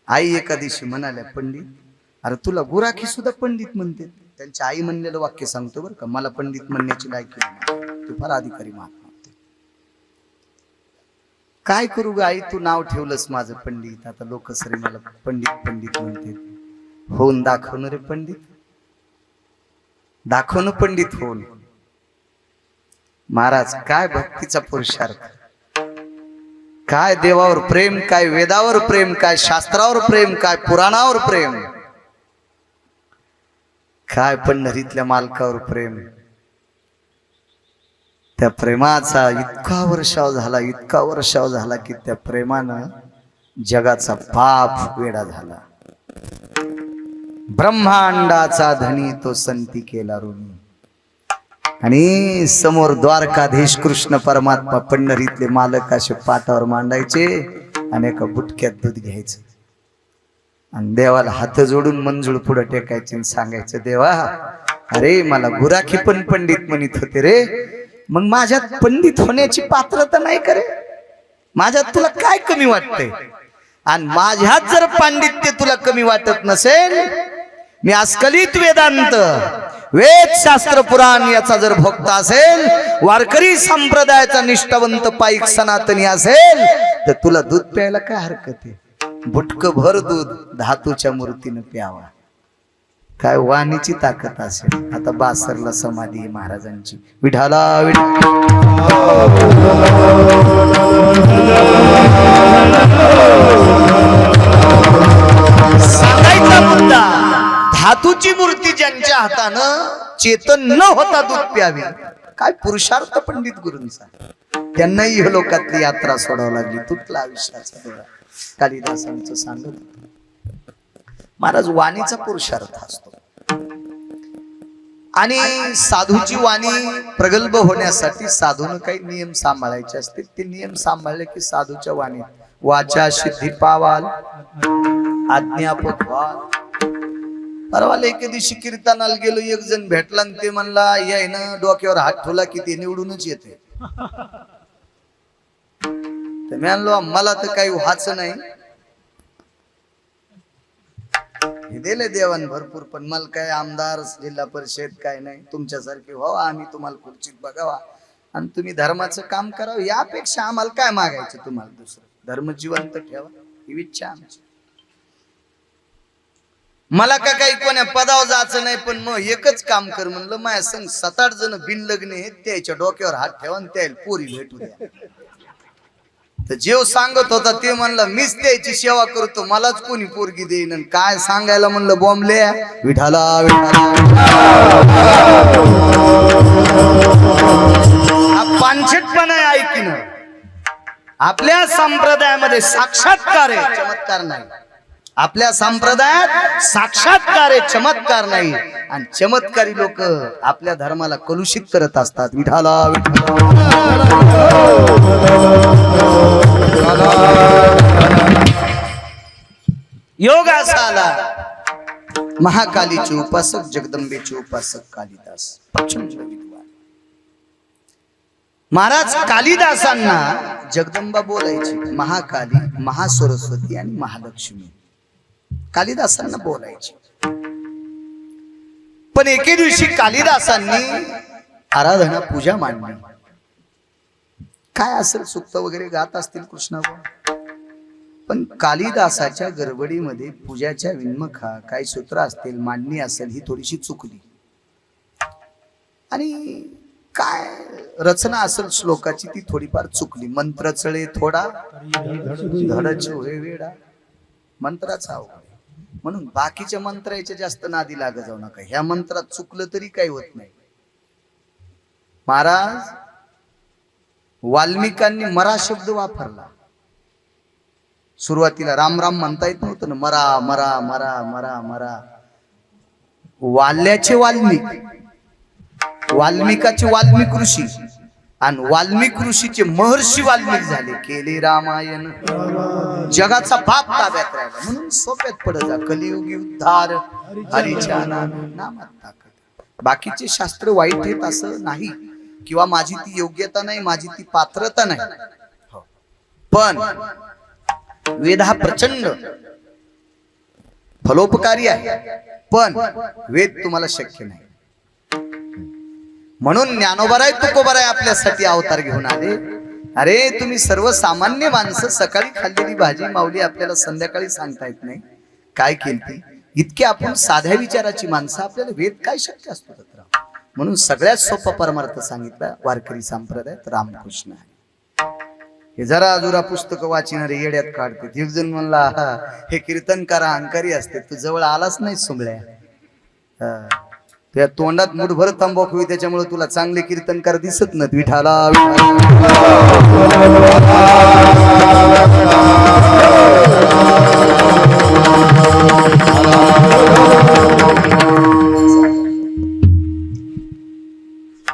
Speaker 1: आई एका दिवशी म्हणाल्या, पंडित अरे तुला गुराखी सुद्धा पंडित म्हणते. त्यांच्या आई म्हणलेलं वाक्य सांगतो बरं का, मला पंडित म्हणण्याची लायकी नाही, तू फार अधिकारी महात्मा होते. काय करू ग आई, तू नाव ठेवलंस माझं पंडित, आता लोक सरी मला पंडित पंडित म्हणते. होऊन दाखवणं रे पंडित, दाखवणं पंडित होऊन. महाराज काय भक्तीचा पुरुषार्थ, काय देवावर प्रेम, काय वेदावर प्रेम, काय शास्त्रावर प्रेम, काय पुराणावर प्रेम, काय पंढरीतल्या मालकावर प्रेम. त्या प्रेमाचा इतका वर्षाव झाला की त्या प्रेमानं जगाचा पाप वेडा झाला. ब्रह्मांडाचा धनी तो संती केला ऋणी. आणि समोर द्वारकाधीश कृष्ण परमात्मा पंढरीतले मालक असे पाटावर मांडायचे आणि एका बुटक्यात दूध घ्यायचं आणि देवाला हात जोडून मंजूळ पुढे टेकायचे आणि सांगायचं, देवा अरे मला गुराखी पण पंडित म्हणत होते रे, मग माझ्यात पंडित होण्याची पात्रता नाही करे, माझ्यात तुला काय कमी वाटतंय? आणि माझ्यात जर पांडित्य तुला कमी वाटत नसेल, मी अस्खलित वेदांत वेद शास्त्र पुराण याचा जर भक्त असेल, वारकरी संप्रदायाचा निष्ठावंत पाईक सनातनी असेल, तर तुला दूध प्यायला काय हरकत आहे? बुटक भर दूध धातूच्या मूर्तीनं प्यावा. काय वाणीची ताकद असेल. आता बासरला समाधी आहे महाराजांची. विठाला सांगायचा मुद्दा, धातूची मूर्ती ज्यांच्या हातानं चेतन न होता दूध प्यावी. काय पुरुषार्थ पंडित गुरूंचा. त्यांनाही ह्या लोकातली यात्रा सोडावं लागली. तुटला आयुष्याचा डोळा. कालिदासांचं सांगत महाराज, वाणीचा पुरुषार्थ असतो. आणि साधूची वाणी प्रगल्भ होण्यासाठी साधून काही नियम सांभाळायचे असते. ते नियम सांभाळले की साधूच्या वाणीत वाचा सिद्धी पावाल, आज्ञापक व्हाल. परवाला एके दिवशी कीर्तनाला गेलो, एक जण भेटला आणि ते म्हणला, याय ना डोक्यावर हात ठेवला की ते निवडूनच येते. तर मी म्हणलो, मला तर काही व्हायचं नाही, हे दिले देवान भरपूर, पण मला काय आमदार जिल्हा परिषद काय नाही, तुमच्यासारखे व्हावा, आम्ही तुम्हाला खुर्चीत बघावा आणि तुम्ही धर्माचं काम करावं, यापेक्षा आम्हाला काय मागायचं तुम्हाला दुसरं. धर्म जिवंत ठेवा ही इच्छा आमची. मला का काही कोण्या पदावर जायचं नाही, पण मग एकच काम कर म्हणलं, माझ्या संग 7-8 जण बिन लग्न आहेत, त्याच्या डोक्यावर हात ठेवा आणि त्याला पोरी भेटू द्या. तर जेव सांगत होता ते म्हणलं, मीच त्याची सेवा करतो, मलाच कोणी पोरगी देईन. काय सांगायला म्हणलं, बॉम्बले विठाला पानछटपणा आहे ऐकीन. आपल्या संप्रदायामध्ये साक्षात्कार आहे, चमत्कार नाही. आपल्या संप्रदायात साक्षात्कार आहे, चमत्कार नाही. आणि चमत्कारी लोक आपल्या धर्माला कलुषित करत असतात. विठाला योग असा आला, महाकालीचे उपासक, जगदंबेचे उपासक कालिदास प्रचंड विद्वान. महाराज कालिदासांना जगदंबा बोलायची, महाकाली, महासरस्वती आणि महालक्ष्मी कालिदासांना बोलायची. पण एके दिवशी कालिदासांनी आराधना पूजा मांडली. काय असेल, सुक्त वगैरे गात असतील कृष्णावर, पण कालिदासाच्या गडबडीमध्ये पूजाच्या विन्मुखा काही सूत्र असतील, मांडणी असेल, ही थोडीशी चुकली. आणि काय रचना असेल श्लोकाची, ती थोडीफार चुकली. मंत्र चळे थोडा, धडच होय वेडा. मंत्राचा अवघड, म्हणून बाकीच्या मंत्राच्या जास्त नादी लागत जाऊ नका. ह्या मंत्रात चुकलं तरी काही होत नाही. महाराज वाल्मिकांनी मरा शब्द वापरला. सुरुवातीला राम राम म्हणता येत नव्हतं ना, मरा मरा मरा मरा मरा. वाल्याचे वाल्मिक, वाल्मिकाचे वाल्मिक ऋषी, आणि वाल्मिक ऋषीचे महर्षी वाल्मिक झाले. केले रामायण, जगाचा बाप ताब्यात राहिला. म्हणून सोप्यात पडत जा, कलियुगी उद्धार हरीच्या नामात ताकद. बाकीचे शास्त्र वाईट आहेत असं नाही, किंवा माझी ती योग्यता नाही, माझी ती पात्रता नाही, पण वेद हा प्रचंड फलोपकारी आहे. पण वेद तुम्हाला शक्य नाही. म्हणून ज्ञानोबराय तुकोबराय आपल्यासाठी अवतार घेऊन आले. अरे तुम्ही सर्वसामान्य माणसं सकाळी खाल्लेली भाजी माऊली आपल्याला संध्याकाळी सांगता येत नाही काय केली. इतके आपण साध्या विचाराची माणसं, आपल्याला वेद काय शक्य असतो दत्तराव. म्हणून सगळ्यात सोपा परमार्थ सांगितला वारकरी संप्रदायात रामकृष्ण आहे. हे जरा जुरा पुस्तक वाचणारे येड्यात काढते. एक जण म्हणला हे कीर्तनकार अहंकारी असते, तू जवळ आलाच नाही सुंबळ्या. त्या तोंडात मुठभर तंबाखू, त्याच्यामुळे तुला चांगले कीर्तनकार दिसत नाहीत. विठाला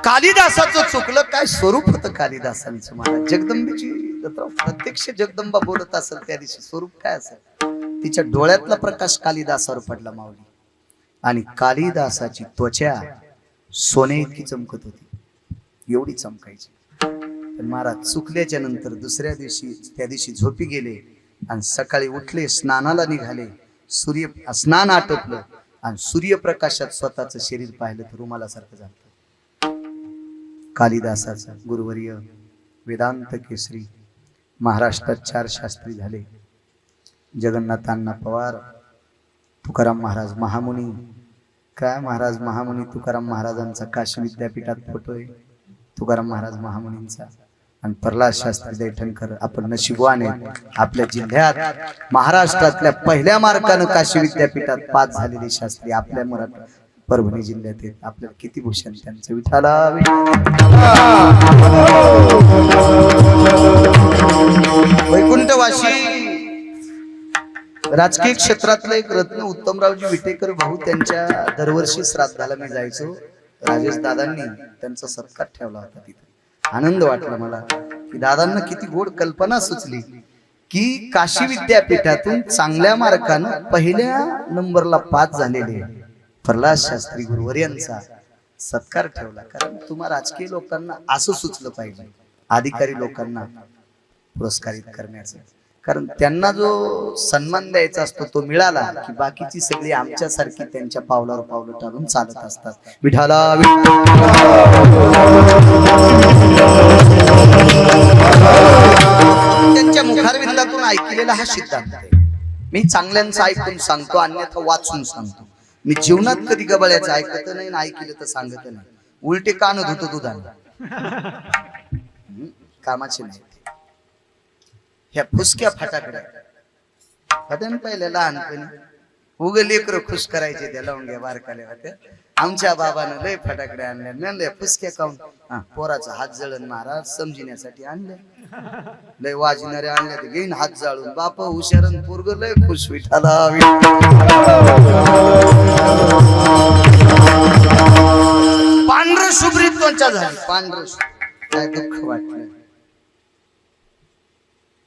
Speaker 1: कालिदासाचं चुकलं काय स्वरूप होतं कालिदासांचं. महाराज जगदंबेची प्रत्यक्ष जगदंबा बोलत असेल त्या दिवशी स्वरूप काय असेल. तिच्या डोळ्यातला प्रकाश कालिदासावर पडला माऊली. आणि कालिदासाची त्वचा सोने इतकी चमकत होती, एवढी चमकायची. पण महाराज चुकल्याच्या नंतर दुसऱ्या दिवशी त्या दिवशी झोपी गेले आणि सकाळी उठले, स्नानाला निघाले. स्नान आटोपलं आणि सूर्यप्रकाशात स्वतःचं शरीर पाहिलं तर रुमालासारखं झालं. कालिदासाचा गुरुवर्य वेदांत केसरी, महाराष्ट्रात 4 शास्त्री झाले. जगन्नाथ अण्णा पवार, तुकाराम महाराज महामुनी. काय महाराज महामुनी तुकाराम महाराजांचा काशी विद्यापीठात फोटो आहे, तुकाराम महाराज महामुनींचा. आणि प्रल्हाद शास्त्री दैठणकर. आपण नशिबवान आहे, आपल्या जिल्ह्यात महाराष्ट्रातल्या पहिल्या मार्कानं काशी विद्यापीठात पास झालेले शास्त्री आपल्या मराठा परभणी जिल्ह्यात आहेत. आपल्याला किती भूषण त्यांचं. विठाला वैकुंठवासी राजकीय क्षेत्रातलं एक रत्न उत्तमरावजी विटेकर भाऊ, त्यांच्या दरवर्षी श्राद्धाला मी जायचो. राजेश दादांनी त्यांचा सत्कार ठेवला होता तिथे. आनंद वाटला मला की दादांना किती गोड कल्पना सुचली की काशी विद्यापीठातून चांगल्या मार्कानं पहिल्या नंबरला पास झालेले प्रल्हाद शास्त्री गुरुवर्यांचा सत्कार ठेवला. कारण तुम्हा राजकीय लोकांना असं सुचलं पाहिजे, अधिकारी लोकांना पुरस्कारित करण्याचं. कारण त्यांना जो सन्मान द्यायचा असतो तो मिळाला की बाकीची सगळी आमच्यासारखी त्यांच्या पावलावर पावलं टाळून चालत असतात. विठाला त्यांच्या मुखारविंदातून ऐकलेला हा सिद्धांत आहे. मी चांगल्यांचं ऐकून सांगतो, अन्यथा वाचून सांगतो. मी जीवनात कधी गबाळ्याचं ऐकत नाही ना ऐकलं तर सांगत नाही. उलटे कान धुतो दुधाने, कामाचे नाही. ह्या फुसक्या फटाकड्या होत्या पहिले लहानपणी, उग लेकर खुश करायचे त्या लवंग्या बारकाल्या होत्या. आमच्या बाबानं लय फटाकड्या आणल्या. म्हणले फुसक्या काऊन? पोराचा हात जळण महाराज समजण्यासाठी आणल्या. लय वाजणारे आणल्या तर घेईन हात जाळून. बाप हुशारन पोरग लय खुश. विठाला पांढर शुभ्रित त्वचा झाली, पांढर. काय दुःख वाटलं.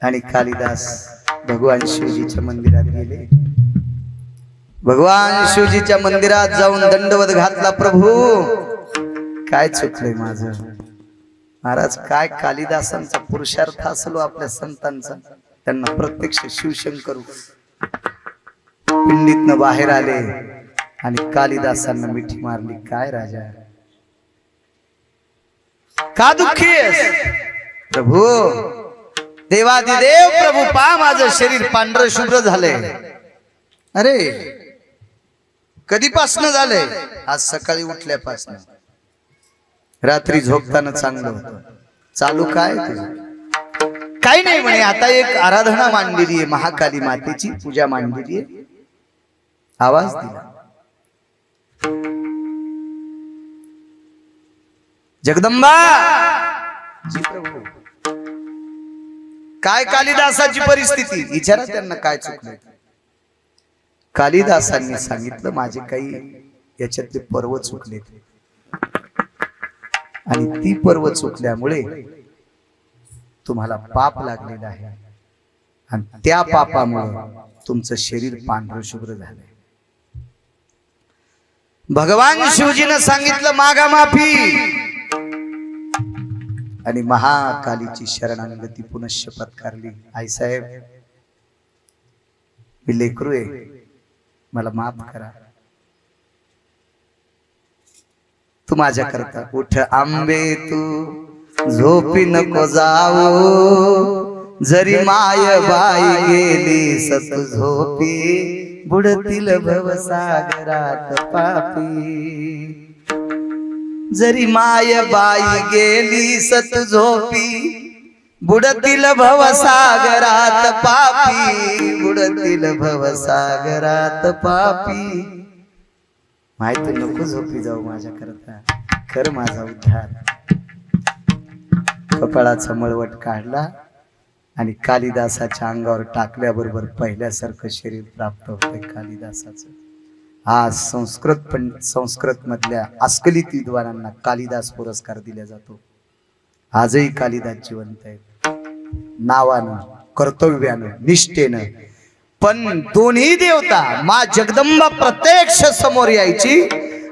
Speaker 1: आणि कालिदास भगवान शिवजीच्या मंदिरात गेले. भगवान शिवजीच्या मंदिरात जाऊन दंडवत घातला. प्रभू काय चुकलंय माझं. महाराज काय कालिदासांचा पुरुषार्थ असलो आपल्या संतांचा. त्यांना प्रत्यक्ष शिवशंकर पिंडीतनं बाहेर आले आणि कालिदासांना मिठी मारली. काय राजा का दुःखी आहेस? प्रभू देवादिदेव प्रभू पा माझं शरीर पांढर शुभ्र झालंय. अरे कधीपासनं झालंय? आज सकाळी उठल्यापासून. रात्री झोपताना चांगलं होतं. चालू काय तुझं? काही नाही म्हणे. आता एक आराधना मांडलेली आहे, महाकाली मातेची पूजा मांडलेली आहे. आवाज दिला. जगदंबा जी प्रभू. काय कालिदासाची परिस्थिती? विचारा त्यांना काय चुकलं. कालिदासांनी सांगितलं माझे काही याच्यातले पर्व चुकलेत आणि ती पर्व चुकल्यामुळे तुम्हाला पाप लागलेलं आहे आणि त्या पापामुळे तुमचं शरीर पांढर शुभ्र झालंय. भगवान शिवजीनं सांगितलं मागा माफी. आणि महाकालीची शरणागती पुनश्च पत्कारली. आई साहेब मी लेकरू आहे, मला माफ करा. तू माझ्या करता. उठ आंबे तू झोपी नको जाऊ जरी माय बाई गेली सत झोपी बुडतील भवसागरात पापी जरी माय बाई गेली सत झोपी बुडतील भवसागरात पापी बुडतील भवसागरात पापी माहिती नको झोपी जाऊ माझ्या करता कर माझा उद्धार कपाळाचा मळवट काढला आणि कालिदासाच्या अंगावर टाकल्याबरोबर पहिल्यासारखं शरीर प्राप्त होते कालिदासाचं आज संस्कृत मधल्या अस्खलित विद्वानांना कालिदास पुरस्कार दिला जातो आजही कालिदास जिवंत आहेत नावानं कर्तव्यानं निष्ठेनं पण दोन्ही देवता मा जगदंबा प्रत्यक्ष समोर यायची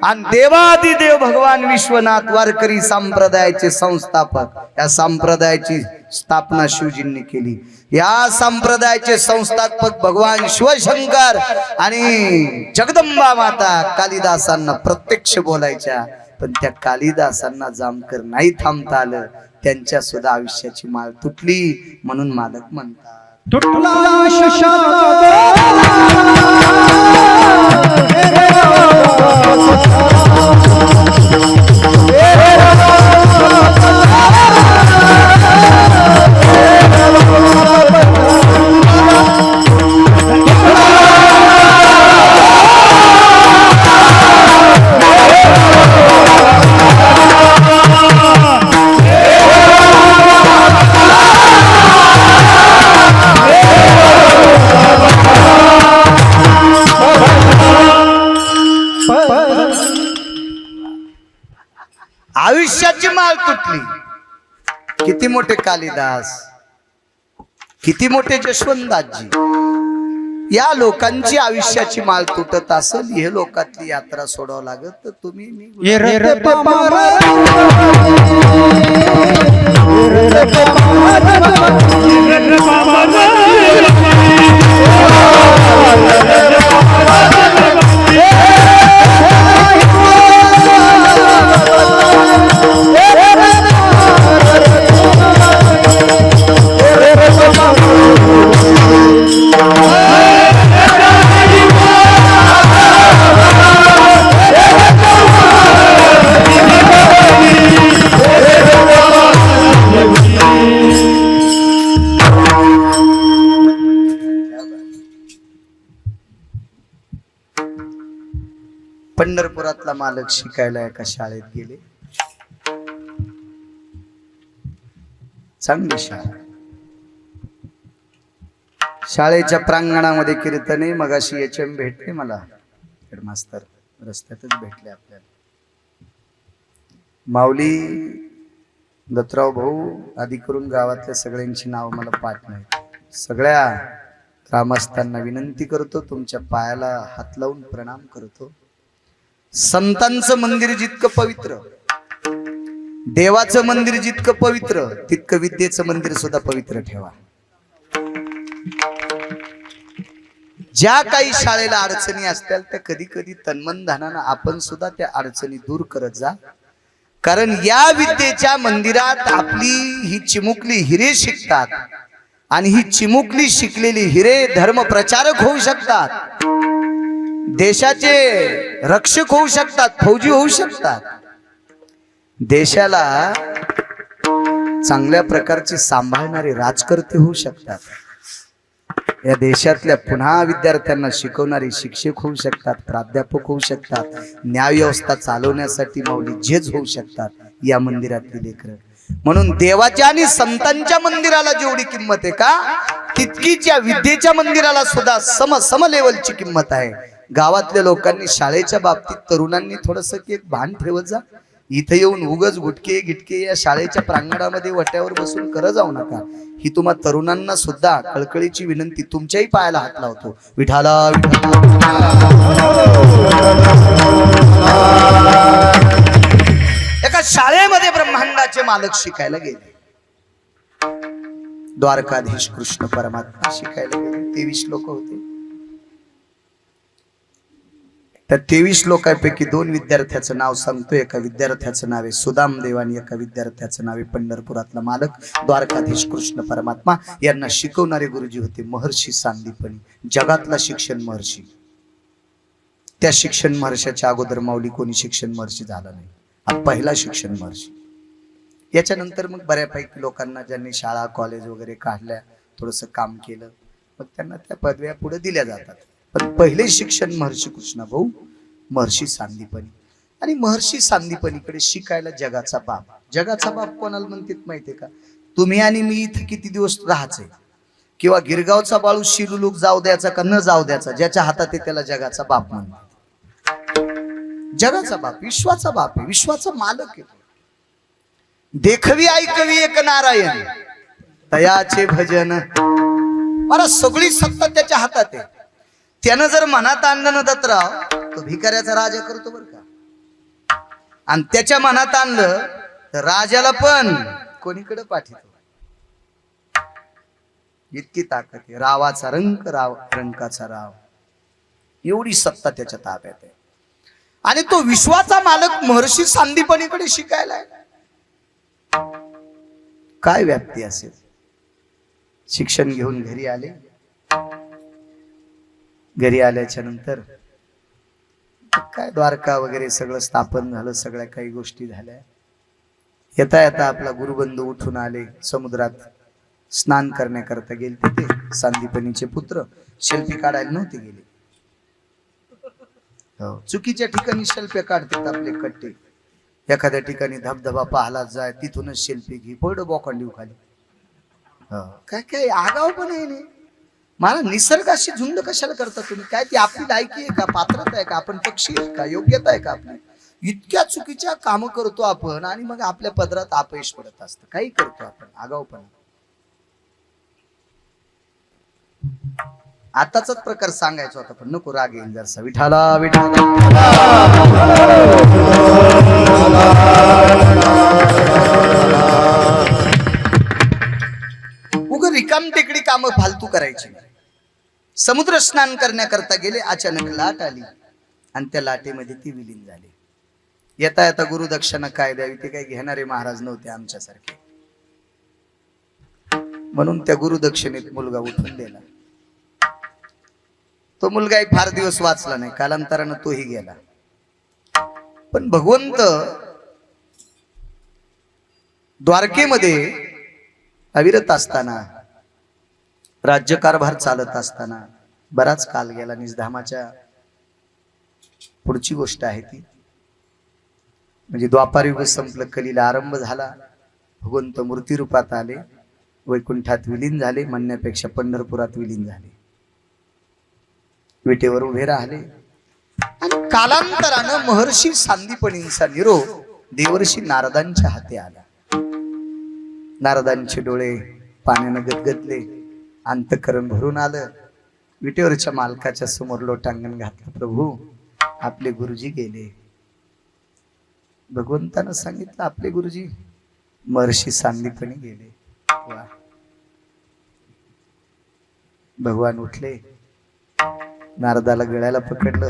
Speaker 1: आणि देवादिदेव भगवान विश्वनाथ वारकरी संप्रदायाचे संस्थापक या संप्रदायाची स्थापना शिवजींनी केली या संप्रदायाचे संस्थापक भगवान शिवशंकर आणि जगदंबा माता कालिदासांना प्रत्यक्ष बोलायच्या पण त्या कालिदासांना जामकर नाही थांबता आलं त्यांच्या सुद्धा आयुष्याची माळ तुटली म्हणून मालक म्हणतात तुटला आयुष्याची माळ तुटली किती मोठे कालिदास किती मोठे जशवंतदासजी या लोकांची आयुष्याची माळ तुटत असेल हे लोकातली यात्रा सोडावं लागत तर तुम्ही पंढरपुरातला मालक शिकायला एका शाळेत गेले चांगली शाळा शाळेच्या प्रांगणामध्ये कीर्तने मगाशी एचएम भेटले मला हेडमास्तर रस्त्यातच भेटले आपल्याला माऊली दत्तराव भाऊ आदी करून गावातल्या सगळ्यांची नाव मला पाठ नाही सगळ्या ग्रामस्थांना विनंती करतो तुमच्या पायाला हात लावून प्रणाम करतो संतांचं मंदिर जितकं पवित्र देवाचं मंदिर जितकं पवित्र तितकं विद्येचं मंदिर सुद्धा पवित्र ठेवा ज्या काही शाळेला अडचणी असतील त्या कधी कधी तन्मनधनानं आपण सुद्धा त्या अडचणी दूर करत जा कारण या विद्येच्या मंदिरात आपली ही चिमुकली हिरे शिकतात आणि ही चिमुकली शिकलेली हिरे धर्म प्रचारक होऊ शकतात देशाचे रक्षक होऊ शकतात फौजी होऊ शकतात देशाला चांगल्या प्रकारचे सांभाळणारे राजकर्ते होऊ शकतात या देशातल्या पुन्हा विद्यार्थ्यांना शिकवणारे शिक्षक होऊ शकतात प्राध्यापक होऊ शकतात न्याय व्यवस्था चालवण्यासाठी माऊली जेज होऊ शकतात या मंदिरातली लेकरं म्हणून देवाच्या आणि संतांच्या मंदिराला जेवढी किंमत आहे का तितकीच या विद्येच्या मंदिराला सुद्धा सम लेवलची किंमत आहे गावातल्या लोकांनी शाळेच्या बाबतीत तरुणांनी थोडस एक भान ठेवत जा इथे येऊन उगच गुटके गिटके या शाळेच्या प्रांगणामध्ये वट्यावर बसून करत जाऊ नका ही तुम्हा तरुणांना सुद्धा कळकळीची विनंती तुमच्याही पायाला हात लावतो विठाला एका शाळेमध्ये ब्रह्मांडाचे मालक शिकायला गेले द्वारकाधीश कृष्ण परमात्मा शिकायला गेले 23 लोक होते त्या 23 लोकांपैकी 2 विद्यार्थ्याचं नाव सांगतो. एका विद्यार्थ्याचं नाव आहे सुदामदेव आणि एका विद्यार्थ्याचं नाव आहे पंढरपुरातला मालक द्वारकाधीश कृष्ण परमात्मा. यांना शिकवणारे गुरुजी होते महर्षी सांदीपनी, जगातला शिक्षण महर्षी. त्या शिक्षण महर्षाच्या अगोदर माऊली कोणी शिक्षण महर्षी झाला नाही. हा पहिला शिक्षण महर्षी. याच्यानंतर मग बऱ्यापैकी लोकांना ज्यांनी शाळा कॉलेज वगैरे काढल्या, थोडंसं काम केलं, मग त्यांना त्या पदव्या पुढे दिल्या जातात. पण पहिले शिक्षण महर्षी कृष्णभाऊ महर्षी सांदीपनी. आणि महर्षी सांदीपनीकडे शिकायला जगाचा बाप. जगाचा बाप कोणाला म्हणतात माहितीये का? तुम्ही आणि मी इथे किती दिवस राहायचे, किंवा गिरगावचा बाळू शिलूलूक जाऊ द्यायचा का न जाऊ द्यायचा, ज्याच्या हातात आहे त्याला जगाचा बाप म्हणतात. जगाचा बाप, विश्वाचा बाप आहे, विश्वाचा मालक आहे. देखवी ऐकवी एक नारायण तयाचे भजन. मला सगळी सत्ता त्याच्या हातात आहे. त्यानं जर मनात आणलं ना दत्तराव, तो भिकाऱ्याचा राजा करतो बर का. आणि त्याच्या मनात आणलं तर राजाला पण कोणीकडे पाठवतो. इतकी ताकद आहे. रावाचा रंक राव, रंकाचा राव, एवढी सत्ता त्याच्या ताब्यात आहे. आणि तो विश्वाचा मालक महर्षी सांदीपनीकडे शिकायला आहे. काय व्याप्ती असेल. शिक्षण घेऊन घरी आले. घरी आल्याच्या नंतर काय द्वारका वगैरे सगळं स्थापन झालं, सगळ्या काही गोष्टी झाल्या. येता येता आपला गुरुबंधू उठून आले. समुद्रात स्नान करण्याकरता गेले ते सांदीपनीचे पुत्र. शिल्पी काढायला नव्हते गेले. चुकीच्या ठिकाणी शिल्पे काढतात आपले कट्टे. एखाद्या ठिकाणी धबधबा पाहायला जाय, तिथूनच शिल्पी घे, पड बोकांडीव खाली. काय काय आगाव पण आहे नाही. मला निसर्गाशी झुंड कशाला करता तुम्ही? काय ती आपली लायकी आहे का, पात्रता आहे का, आपण पक्षी आहे का, योग्यता आहे का आपली? इतक्या चुकीच्या कामं करतो आपण आणि मग आपल्या पदरात अपयश पडत असतं. काही करतो आपण आगावपणा. आताचाच प्रकार सांगायचा होता पण नको, राग येईल जरसा. विठाला विठाला उग रिकाम टेकडी कामं फालतू करायची. समुद्र स्नान करण्याकरता गेले. अचानक लाट आली आणि त्या लाटेमध्ये ती विलीन झाली. येता येता गुरुदक्षिणा काय द्यावी ते काही घेणारे महाराज नव्हते आमच्यासारखे. म्हणून त्या गुरुदक्षिणेत मुलगा उठून दिला. तो मुलगाही फार दिवस वाचला नाही. कालांतरानं तोही गेला. पण भगवंत द्वारकेमध्ये अविरत असताना, राज्यकारभार चालत असताना बराच काल गेला. निजधामाच्या पुढची गोष्ट आहे ती म्हणजे द्वापार युग संपलं, कलीला आरंभ झाला. भगवंत मूर्ती रूपात आले, वैकुंठात विलीन झाले, म्हणण्यापेक्षा पंढरपुरात विलीन झाले. विटेवर उभे राहिले. आणि कालांतरानं महर्षी सांदीपनींचा निरोप देवर्षी नारदांच्या हाती आला. नारदांचे डोळे पाण्यानं गदगदले, अंतःकरण भरून आलं. विटेवरच्या मालकाच्या समोर लोटांगण घातलं. प्रभू, आपले गुरुजी गेले. भगवंतानं सांगितलं आपले गुरुजी महर्षी सांदीपनी गेले. वा. भगवान उठले, नारदाला गळ्याला पकडलं,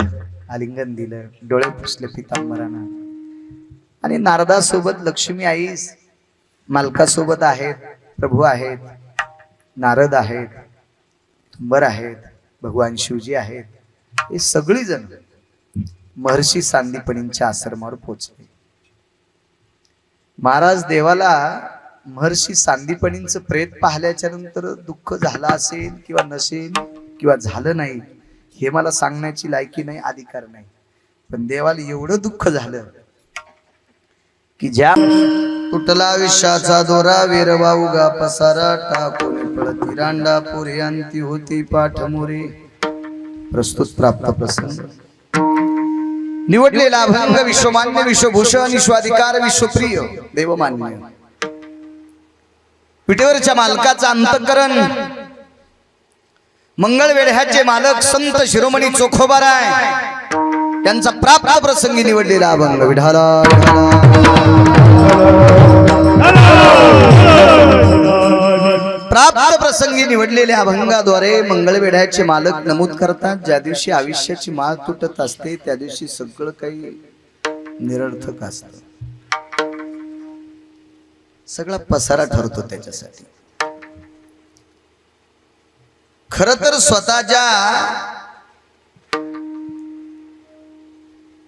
Speaker 1: आलिंगन दिलं, डोळे पुसले पितांबरानं. आणि नारदासोबत लक्ष्मी आईस, मालकासोबत आहेत, प्रभू आहेत, नारद आहेत, तुंबर आहेत, भगवान शिवजी आहेत. हे सगळी जण महर्षी सांदीपनींच्या आश्रमावर पोचले. महाराज देवाला महर्षी सांदीपनींचं प्रेत पाहिल्याच्या नंतर दुःख झालं असेल किंवा नसेल किंवा झालं नाही हे मला सांगण्याची लायकी नाही, अधिकार नाही. पण देवाला एवढं दुःख झालं की ज्या तुटला विषाचा दोरा, वेरवा उगा पसारा, टाकून पळती रांडा, पोरे अंती होती पाठमोरे. प्रस्तुत प्राप्त प्रसंग. निवडलेला अभंग विश्वमान्य, विश्वभूषण, विश्वाधिकार, विश्वप्रिय, देवमान्य. विटेवरच्या मालकाचा अंतःकरण मंगळवेढ्याचे मालक संत शिरोमणी चोखोबाराय त्यांचा प्राप्त प्रसंगी निवडलेला अभंग. विठाला विठाला प्राप्त प्रसंगी निवडलेल्या अभंगाद्वारे मंगळवेढ्याचे मालक नमूद करतात, ज्या दिवशी आयुष्याची माळ तुटत असते त्या दिवशी सगळं काही निरर्थक असतं, सगळा पसारा ठरतो त्याच्यासाठी. खर तर स्वतःच्या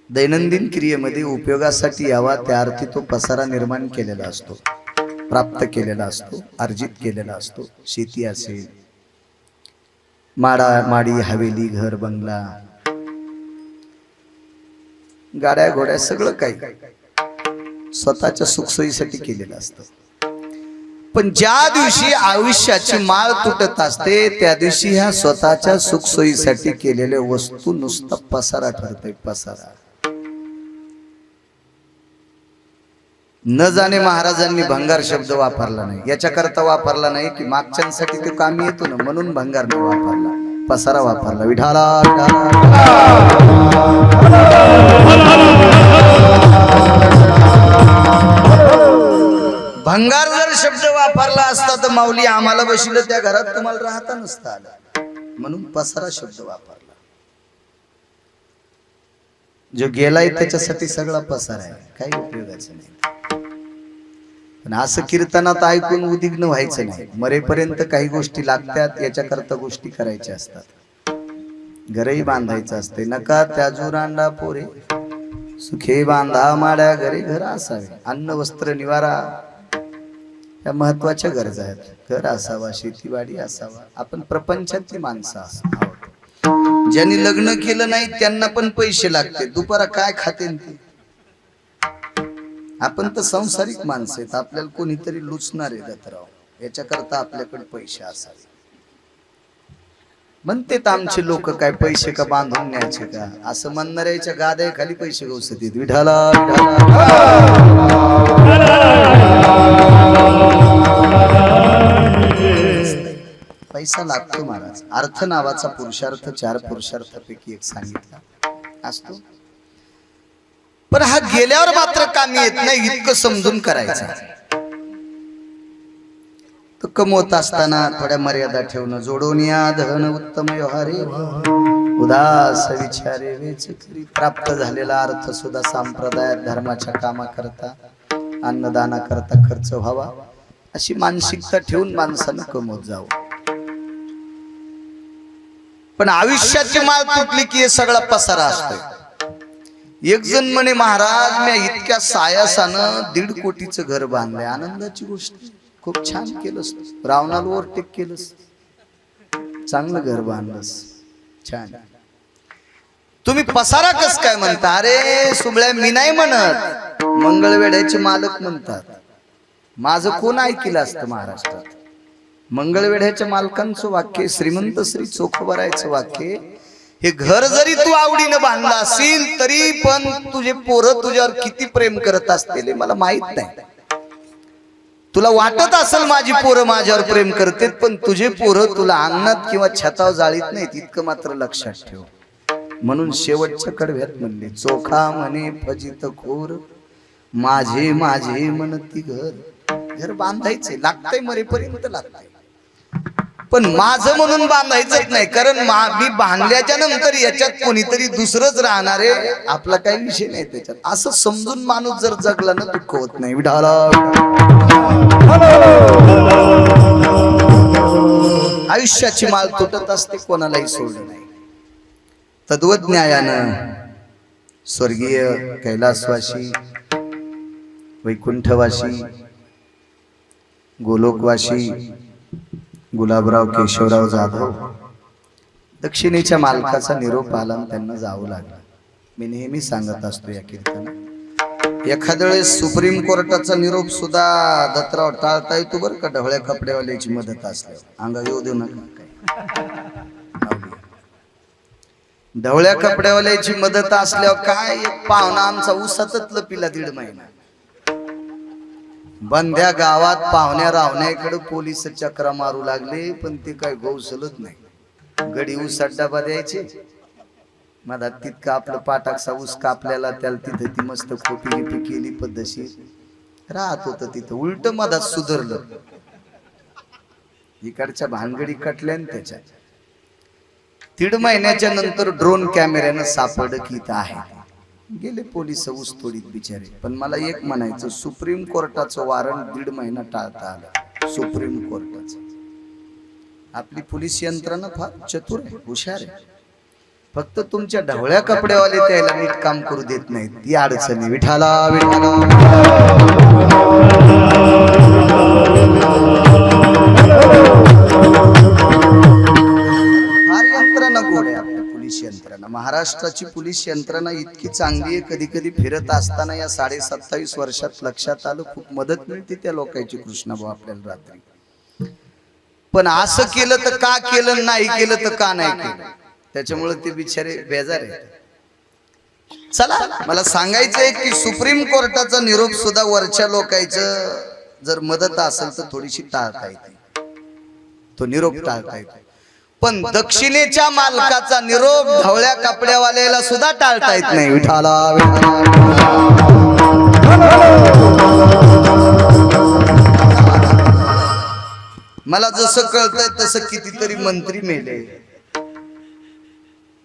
Speaker 1: दैनंदिन क्रियेमध्ये उपयोगासाठी यावा त्या अर्थी तो पसारा निर्माण केलेला असतो, प्राप्त केलेला असतो, अर्जित केलेला असतो. शेती असेल, माडी हवेली, घर बंगला, गाड्या घोड्या, सगळं काही स्वतःच्या सुखसोयीसाठी केलेलं असतं. पण ज्या दिवशी आयुष्याची माळ तुटत असते त्या दिवशी ह्या स्वतःच्या सुखसोयीसाठी केलेल्या वस्तू नुसता पसारा ठरते, पसारा. न जाणे महाराजांनी भंगार शब्द वापरला नाही, याच्याकरता वापरला नाही की मागच्यांसाठी तो कामी येतो ना, म्हणून भंगार नाही वापरला, पसारा वापरला. विठाला भंगार जर शब्द वापरला असता तर माऊली आम्हाला बसलं त्या घरात तुम्हाला राहता नसतं आलं, म्हणून पसारा शब्द वापरला. जो गेलाय त्याच्यासाठी सगळा पसारा आहे, काही उपयोगाचं नाही. पण असं कीर्तनात ऐकून उद्विग्न व्हायचं नाही. मरेपर्यंत काही गोष्टी लागतात, याच्याकरता गोष्टी करायच्या असतात. घरही बांधायचं असते, नका त्याजूर अंडा पोरे सुखे बांधा माड्या घरी. घर असावे, अन्न वस्त्र निवारा या महत्वाच्या गरजा आहेत. घर असावा, शेतीवाडी असावा. आपण प्रपंचातली माणसं आहोत. ज्यांनी लग्न केलं नाही त्यांना पण पैसे लागते, दुपारा काय खाते ते. आपण तर संसारिक माणसं आहेत, आपल्याला कोणीतरी लुचणार आहे दत्तराव, याच्याकरता आपल्याकडे पैसे असावे. म्हणतेत आमचे लोक काय पैसे का बांधून न्यायचे का, असं म्हणणाऱ्याच्या गाद्या खाली पैसे गवसत येत. विठाला पैसा लागतो महाराज. अर्थ नावाचा पुरुषार्थ 4 पुरुषार्थापैकी एक सांगितला असतो, पण हा गेल्यावर मात्र कामी येत नाही, इतकं समजून करायचं. तो कमवत असताना थोड्या मर्यादा ठेवणं. जोडून या धन उत्तम व्यवहारे उदास विचारे वेच करी. प्राप्त झालेला अर्थ सुद्धा संप्रदायात धर्माच्या कामाकरता, अन्नदाना करता खर्च व्हावा, अशी मानसिकता ठेवून माणसानं कमवत जावं. पण आयुष्याची माळ तुटली की हे सगळा पसारा असतोय. एक जण म्हणे, महाराज मी इतक्या सायासानं 1.5 कोटीचं घर बांधलंय. आनंदाची गोष्ट, खूप छान केलंस, रावणाला ओव्हरटेक केलंस, चांगलं घर बांधलंस, छान. तुम्ही पसारा कस काय म्हणता? अरे सुबळ्या, मी नाही म्हणत, मंगळवेढ्याचे मालक म्हणतात. माझं कोण ऐकलं असतं महाराष्ट्रात? मंगळवेढ्याच्या मालकांचं वाक्य, श्रीमंत श्री चोखोबरायचं वाक्य, हे घर जरी तू आवडीनं बांधलं असेल तरी पण तुझे पोरं तुझ्यावर किती प्रेम करत असतील मला माहित नाही. तुला वाटत असेल माझी पोरं माझ्यावर प्रेम करतात, पण तुझे पोरं तुला अंगणात किंवा छतावर जाळीत नाहीत, इतकं मात्र लक्षात ठेव. म्हणून शेवटच्या कडव्यात म्हणले, चोखा म्हणे फजित खोर माझे माझे म्हणती घर. घर बांधायचे लागतंय, मरेपर्यंत लागतंय, पण माझं म्हणून बांधायचंच नाही. कारण मी बांधल्याच्या नंतर याच्यात कोणीतरी दुसरंच राहणार आहे, आपला काही विषय नाही त्याच्यात, असं समजून माणूस जर जगला ना दुःख होत नाही. विठाला आयुष्याची माळ तुटत असते, कोणालाही सोडलं नाही. तद्वज्ञायानं स्वर्गीय कैलासवासी, वैकुंठवासी, गोलोकवासी गुलाबराव केशवराव जाधव दक्षिणेच्या मालकाचा निरोप आला आणि त्यांना जावं लागलं. मी नेहमी सांगत असतो या कीर्तनात, एखाद्या वेळेस सुप्रीम कोर्टाचा निरोप सुद्धा दत्तराव टाळता येतो बरं का, ढवळ्या कपड्यावाल्याची मदत असल्यावर. अंगा येऊ देऊ नका. ढवळ्या कपड्यावाल्याची मदत असल्यावर काय, एक पाहुणा आमचा उसातच लपिला 1.5 महिना. बंध्या गावात पाहुण्या रावण्याकडे पोलीस चक्रा मारू लागले, पण ते काय गौसलत नाही. गडी ऊस डबा द्यायचे, मधात तितका आपलं पाटाकसा ऊस कापल्याला, त्याला तिथं ती मस्त खोटी लिपी केली, पद्धतशीर राहत होतं तिथं. उलट मधात सुधारलं, इकडच्या भानगडी कटल्या आणि त्याच्या 1.5 महिन्याच्या नंतर ड्रोन कॅमेऱ्यानं सापडलं की इथं आहे. गेले पोलीस ऊसतोडीत बिचारे. पण मला एक म्हणायचं, सुप्रीम कोर्टाचं वॉरंट 1.5 महिना टाळता आलं. सुप्रीम कोर्टाचं. आपली पोलीस यंत्रणा फार चतुर आहे, हुशार आहे. फक्त तुमच्या ढवळ्या कपड्यावाले त्याला नीट काम करू देत नाहीत. ती अडचणी. विठाला विठाला फार यंत्रणा गोड आहे आपल्या पोलीस यंत्रणा. महाराष्ट्राची पोलीस यंत्रणा इतकी चांगली आहे, कधी कधी फिरत असताना या 27.5 वर्षात लक्षात आलं, खूप मदत मिळते त्या लोकांची कृष्णाभाऊ आपल्याला रात्री. पण असं केलं तर का केलं, नाही केलं तर का नाही केलं, त्याच्यामुळे ते बिचारे बेजार आहेत. चला, मला सांगायचंय की सुप्रीम कोर्टाचा निरोप सुद्धा वरच्या लोकांचं जर मदत असेल तर थोडीशी टाळता येते, तो निरोप टाळता येतो. पण दक्षिणेच्या मालकाचा निरोप ढवळ्या कपड्यावाल्याला सुद्धा टाळता येत नाही. विठाला मला जसं कळतंय तसं कितीतरी मंत्री मेले,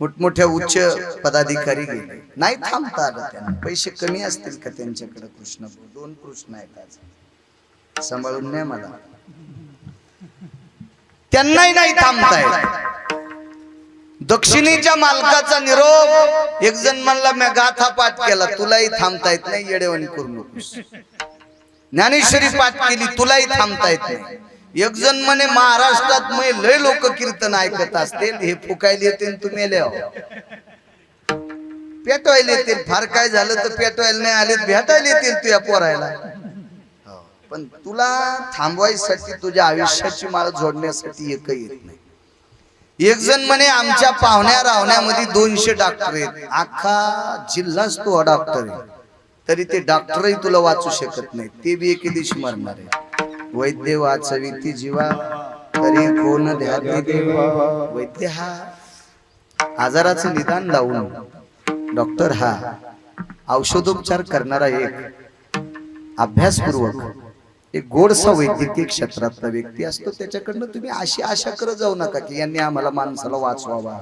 Speaker 1: मोठमोठ्या उच्च पदाधिकारी गेले, नाही थांबता आलं त्यांना. पैसे कमी असतील का त्यांच्याकडे? कृष्ण 2 कृष्ण आहेत आज, सांभाळून नाही मला. त्यांनाही नाही थांबता येत. दक्षिणेच्या मालकाचा निरोप, एक जण म्हणला मी गाथा पाठ केला, तुलाही थांबता येत नाही, येडेवाणी करू नकोस. ज्ञानेश्वरी पाठ केली, तुलाही थांबता येत नाही. एक जण म्हणे महाराष्ट्रात लय लोक कीर्तन ऐकत असतील, हे फुकायला येते तू मेले हो, पेटवायला येतील. फार काय झालं तर पेटवायला नाही आले, भेटायला येतील तुया पोरायला. पण तुला थांबवायसाठी, तुझ्या आयुष्याची माळ जोडण्यासाठी एकही येत नाही. एक जण म्हणे आमच्या पाहुण्या रावण्यामध्ये 200 डॉक्टर आहेत, अख्खा जिल्हाच तो डॉक्टर आहे, तरी ते डॉक्टरही तुला वाचू शकत नाही, ते बी एके दिवशी मरणार आहे. वैद्य वाचविती जीवा, तरी कोण ध्यानी देवा. वैद्य हा आजाराचं निदान लावून, डॉक्टर हा औषधोपचार करणारा एक अभ्यासपूर्वक, एक गोडसा वैद्यकीय क्षेत्रातला व्यक्ती असतो. त्याच्याकडनं तुम्ही अशी आशा करत जाऊ नका की यांनी आम्हाला माणसाला वाचवावा.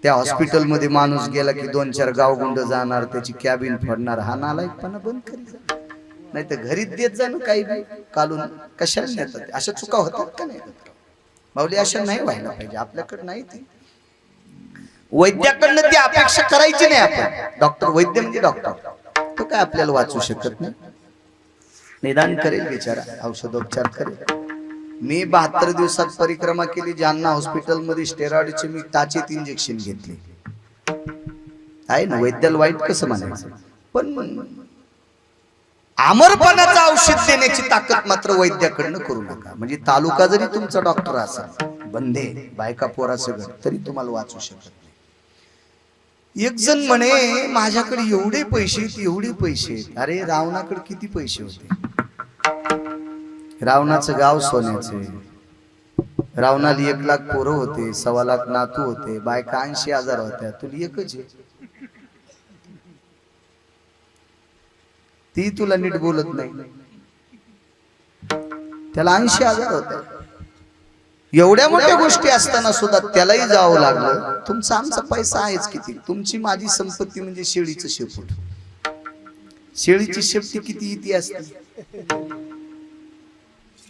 Speaker 1: त्या हॉस्पिटलमध्ये माणूस गेला की 2-4 गावगुंड जाणार, त्याची कॅबिन फोडणार. हा नालायकपणा बंद करी जा, नाही तर घरीच देत जा ना काही बी कालून. कशाला नेतात? अशा चुका होतात का नाही माऊली? अशा नाही व्हायला पाहिजे. आपल्याकडे नाही, ती वैद्याकडनं ती अपेक्षा करायची नाही आपण. डॉक्टर, वैद्य म्हणजे डॉक्टर, तो काय आपल्याला वाचू शकत नाही, निदान करेल बिचारा, औषधोपचार करेल. मी 72 दिवसात परिक्रमा केली. जालना हॉस्पिटल मध्ये स्टेरॉइडचे मी टाचेत इंजेक्शन घेतले. आहे ना, वैद्याला वाईट कसं म्हणायचं? पण अमरपणाचं औषध देण्याची ताकद मात्र वैद्याकडनं करू नका. म्हणजे तालुका जरी तुमचा डॉक्टर असेल, बंदे बायका पोरासगळ, तरी तुम्हाला वाचू शकत नाही. एक जण म्हणे माझ्याकडे एवढे पैसे आहेत, एवढे पैसे आहेत. अरे रावणाकडे किती पैसे होते? रावणाचं गाव सोन्याचे. रावणाला 1 लाख पोरं होते, 1.25 लाख नातू होते, बायका 80,000 होत्या. तुला एकच आहे, ती तुला नीट बोलत नाही. त्याला 80,000 होते. एवढ्या मोठ्या गोष्टी असताना सुद्धा त्यालाही जावं लागलं. तुमचा आमचा पैसा आहेच किती? तुमची माझी संपत्ती म्हणजे शेळीचं शेपूट. शेळीची शेपटी किती इति असते?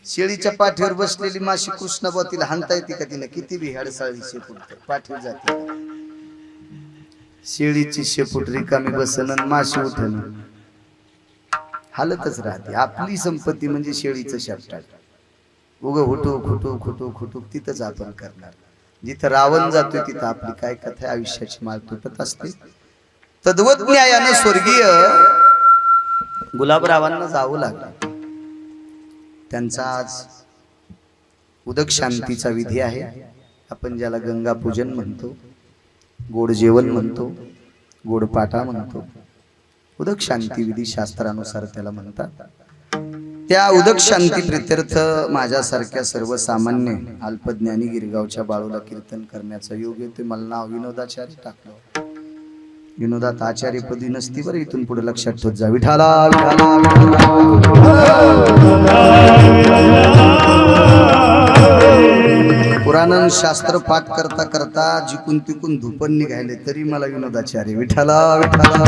Speaker 1: शेळीच्या पाठीवर बसलेली माशी कृष्णभाऊ, तिला हाणता येते का? तिला किती बी हडसाळी शेपूट पाठीवर जाते. शेळीची शेपूट रिकामी बसन, माशी उठन, हालतच राहते. आपली संपत्ती म्हणजे शेळीचं शेपटाळ. उग हुटूक हुटूक हुटूक हुटूक तिथंच आपण करणार. जिथं रावण जातोय तिथं आपली काय कथा, आयुष्याची माळ तुटत असते. तद्वत न्यायानं स्वर्गीय गुलाबरावांना जावं लागलं. त्यांचा आज उदक शांतीचा विधी आहे. आपण ज्याला गंगा पूजन म्हणतो, गोड जेवण म्हणतो, गोड पाटा म्हणतो. उदक शांती विधी शास्त्रानुसार त्याला म्हणतात. त्या उदक शांती प्रित्यर्थ माझ्यासारख्या सर्वसामान्य अल्पज्ञानी गिरगावच्या बाळूला कीर्तन करण्याचा योग येतो. मला नाव विनोदाचार्य टाकलं. विनोदात आचार्यपदी नसती बरं, इथून पुढे लक्षात ठेवत जा. विठाला विठाला पुराण शास्त्र पाठ करता करता जिकून तिकून धुपण निघाले तरी मला विनोदाचार्य विठाला विठाला.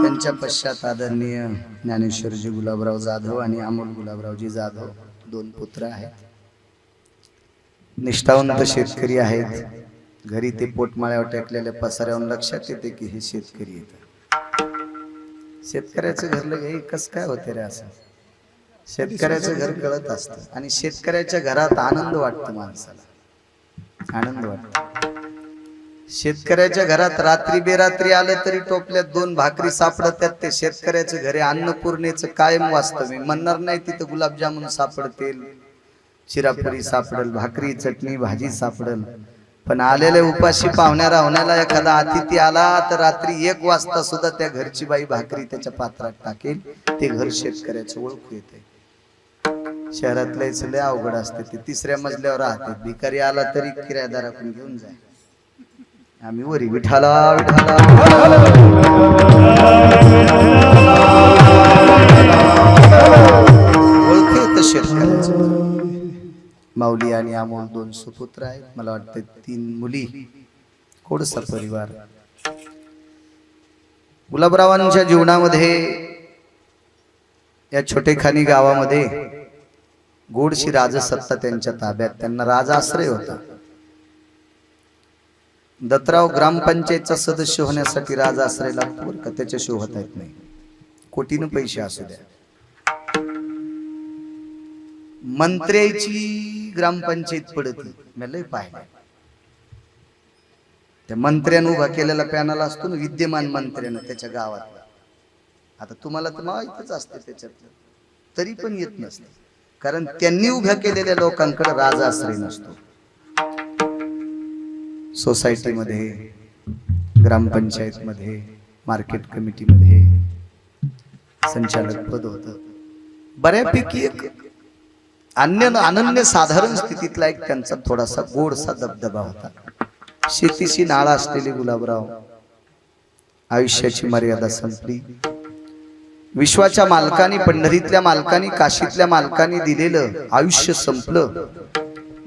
Speaker 1: त्यांच्या पश्चात आदरणीय ज्ञानेश्वरजी गुलाबराव जाधव आणि अमोल गुलाबरावजी जाधव, दोन पुत्र आहेत. निष्ठावंत शेतकरी आहेत. घरी ते पोटमाळ्यावर टेकलेल्या पसाऱ्यावर लक्षात येते की हे शेतकरी आहेत. शेतकऱ्याचं घर लगे कस काय होते रे असं. शेतकऱ्याचं घर कळत असतं आणि शेतकऱ्याच्या घरात आनंद वाटतो माणसाला, आनंद वाटतो. शेतकऱ्याच्या घरात रात्री बेरात्री आलं तरी टोपल्यात 2 भाकरी सापडतात. ते शेतकऱ्याचं घरी अन्नपूर्णेचं कायम वास्तव. मी म्हणणार नाही तिथं गुलाबजामुन सापडतील, चिरापुरी सापडल, भाकरी चटणी भाजी सापडल, पण आलेल्या उपाशी पाहुण्या राहुण्याला एखादा अतिथी आला तर रात्री 1 वाजता सुद्धा त्या घरची बाई भाकरी त्याच्या पात्रात टाकेल. ते घर शेतकऱ्याचं ओळखू येते. शहरातल्याच लय अवघड असते. ते 3ऱ्या मजल्यावर राहते. भिकारी आला तरी किरायदाराकडून घेऊन जाय. आम्ही वरी विठाला विठाला ओळखू येतं शेतकऱ्याचं. माऊली आणि अमोल 2 सुपुत्र आहेत. मला वाटतं 3 मुली. खोडसा परिवार. गुलाबरावांच्या जीवनामध्ये या छोटेखानी गावामध्ये गोडशी राजसत्ता त्यांच्या ताब्यात. त्यांना राजाश्रय होता. दत्तराव ग्रामपंचायतचा सदस्य होण्यासाठी राजाश्रय लागतो बरं का, त्याच्याशिवाय होता येत नाही. कोटीनं पैसे असू द्या. मंत्र्याची ग्रामपंचायत पडती मी लय पाहिलं. त्या मंत्र्यानं उभा केलेला पॅनल असतो ना, विद्यमान मंत्र्यानं त्याच्या गावातला. आता तुम्हाला तर माहितच असते त्याच्यातलं, तरी पण येत नसते. कारण त्यांनी उभ्या केलेल्या लोकांकडे राजाश्रय नसतो. सोसायटीमध्ये, ग्रामपंचायतमध्ये, मार्केट कमिटीमध्ये संचालक पद होतं. बऱ्यापैकी एक अनन्य साधारण स्थितीतला एक त्यांचा थोडासा गोडसा दबदबा होता. शेतीशी नाळ असलेले गुलाबराव. आयुष्याची मर्यादा संपली. विश्वाच्या मालकानी, पंढरीतल्या मालकानी, काशीतल्या मालकानी दिलेलं आयुष्य संपलं.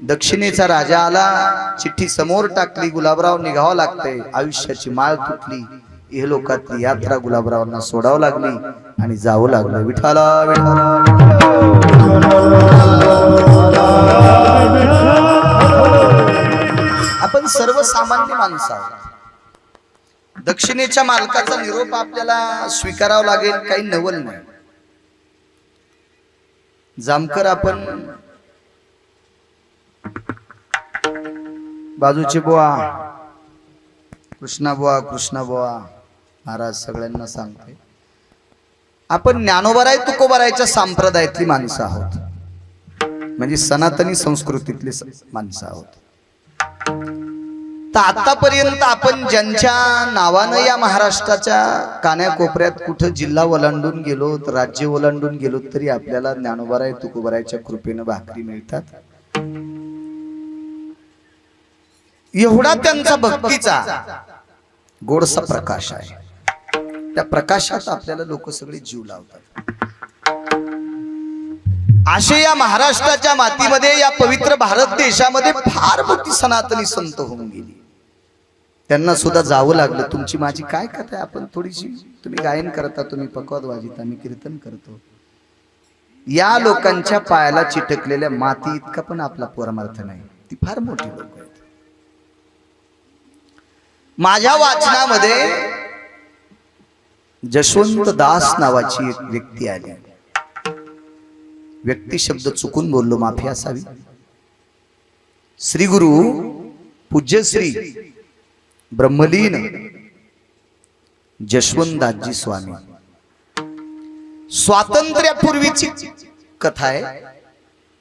Speaker 1: दक्षिणेचा राजा आला, चिठ्ठी समोर टाकली, गुलाबराव निघावं लागतंय. आयुष्याची माळ तुटली. इहलोकातली यात्रा गुलाबरावांना सोडावं लागली आणि जावं लागलं. विठाला आपण सर्वसामान्य माणसं आहोत. दक्षिणेच्या मालकाचा निरोप आपल्याला स्वीकारावा लागेल, काही नवल नाही. जामकर आपण बाजूचे बुवा कृष्णा बुवा महाराज सगळ्यांना सांगते, आपण ज्ञानोबराय तुकोबरायच्या संप्रदायातली माणसं आहोत. म्हणजे सनातनी संस्कृतीतली माणसं आहोत. तर आतापर्यंत आपण ज्यांच्या नावानं या महाराष्ट्राच्या कान्याकोपऱ्यात कुठं जिल्हा ओलांडून गेलो, राज्य ओलांडून गेलो, तरी आपल्याला ज्ञानोबराय तुकोबरायच्या कृपेनं भाकरी मिळतात. एवढा त्यांचा भक्तीचा गोडसा प्रकाश आहे. त्या प्रकाशात आपल्याला लोक सगळे जीव लावतात. असे या महाराष्ट्राच्या मातीमध्ये, या पवित्र भारत देशामध्ये फार मोठी सनातनी संत होऊन गेली. त्यांना सुद्धा जावं लागलं. तुमची माझी काय कथा आहे. आपण थोडीशी, तुम्ही गायन करता, तुम्ही पकवाद वाजिता, मी कीर्तन करतो. या लोकांच्या पायाला चिटकलेल्या माती इतका पण आपला परमार्थ नाही. ती फार मोठी लोक आहेत. माझ्या वाचनामध्ये जशवंत दास नावाची एक व्यक्ती आली. व्यक्ती शब्द चुकून बोललो, माफी असावी. श्री गुरु पूज्य श्री ब्रह्मलीन जशवंतदासजी स्वामी. स्वातंत्र्यापूर्वीची कथा आहे.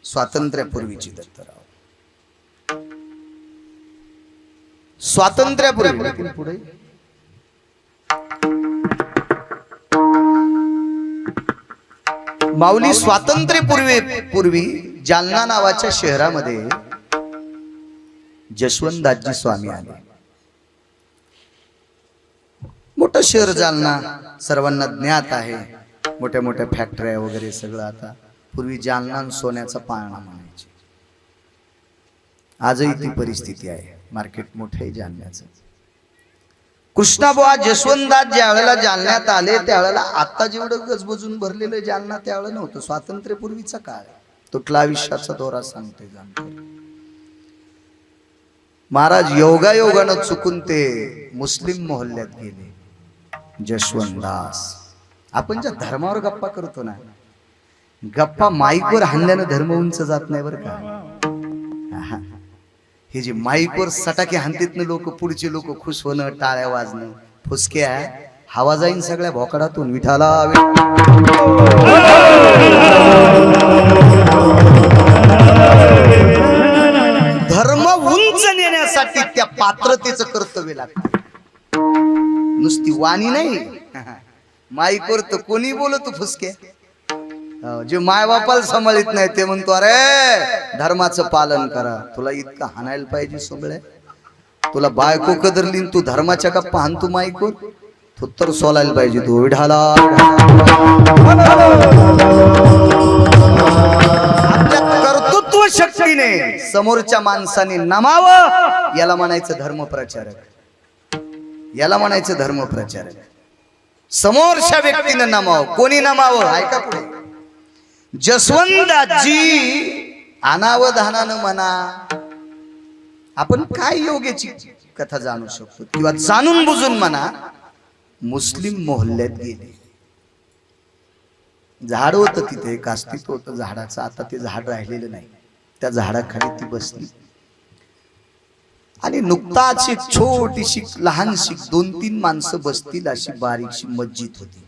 Speaker 1: स्वातंत्र्यापूर्वीची दत्तराव. स्वातंत्र्यापूर्वी पुढे माऊली स्वातंत्र्यपूर्वी जालना नावाच्या शहरामध्ये जशवंतदासजी स्वामी आले. मोठं शहर जालना, सर्वांना ज्ञात आहे. मोठ्या मोठ्या फॅक्टऱ्या वगैरे सगळं. आता पूर्वी जालना सोन्याचा पाळणा म्हणायचे. आजही ती परिस्थिती आहे. मार्केट मोठं आहे जालन्याचं. कृष्णाबुवा जशवंतदास ज्या वेळेला जालन्यात आले त्यावेळेला आता जेवढं गजबजून भरलेलं जालना त्यावेळेला नव्हतं. स्वातंत्र्यपूर्वीचा काळ, तुटला आयुष्याचा दोरा सांगते जाणते. महाराज योगायोगानं चुकून ते मुस्लिम मोहल्ल्यात गेले. जशवंतदास, आपण ज्या धर्मावर गप्पा करतो ना, गप्पा माईकवर हाणल्यानं धर्म उंच जात नाही बरं का. हे जे माईकवर सटाके हाणतात ना लोक, पुढचे लोक खुश होणं, टाळ्या वाजणं, फुसक्या हवा जाईन सगळ्या भोकडातून. विठाला धर्म उंच नेण्यासाठी त्या पात्रतेचं कर्तव्य लागतं. नुसती वाणी नाही. माईकवर तर कोणी बोलतो फुसके. जे मायबापाला सांभाळत नाही ते म्हणतो अरे धर्माचं पालन करा. तुला इतकं हाणायला पाहिजे सगळे. तुला बायको कदरली तू धर्माच्या गप्पा हाणतो माईकवर. तू तर सोलायला पाहिजे. तू विढाला कर्तृत्व शक्तीने समोरच्या माणसाने नमावं, याला म्हणायचं धर्मप्रचारक. याला म्हणायचं धर्मप्रचारक. समोरच्या व्यक्तीनं नमावं. कोणी नमावं ऐका पुढे. जशवंतदासजी अनावधानानं म्हणा, आपण काय योग्याची कथा जाणू शकतो किंवा जाणून बुजून म्हणा, मुस्लिम मोहल्ल्यात गेले. झाड होतं तिथे, एक अस्तित्व होतं झाडाचं. आता ते झाड राहिलेलं नाही. त्या झाडाखाली ती बसली आणि नुकताच एक छोटीशी लहानशी 2-3 माणसं बसतील अशी बारीकशी मस्जिद होती.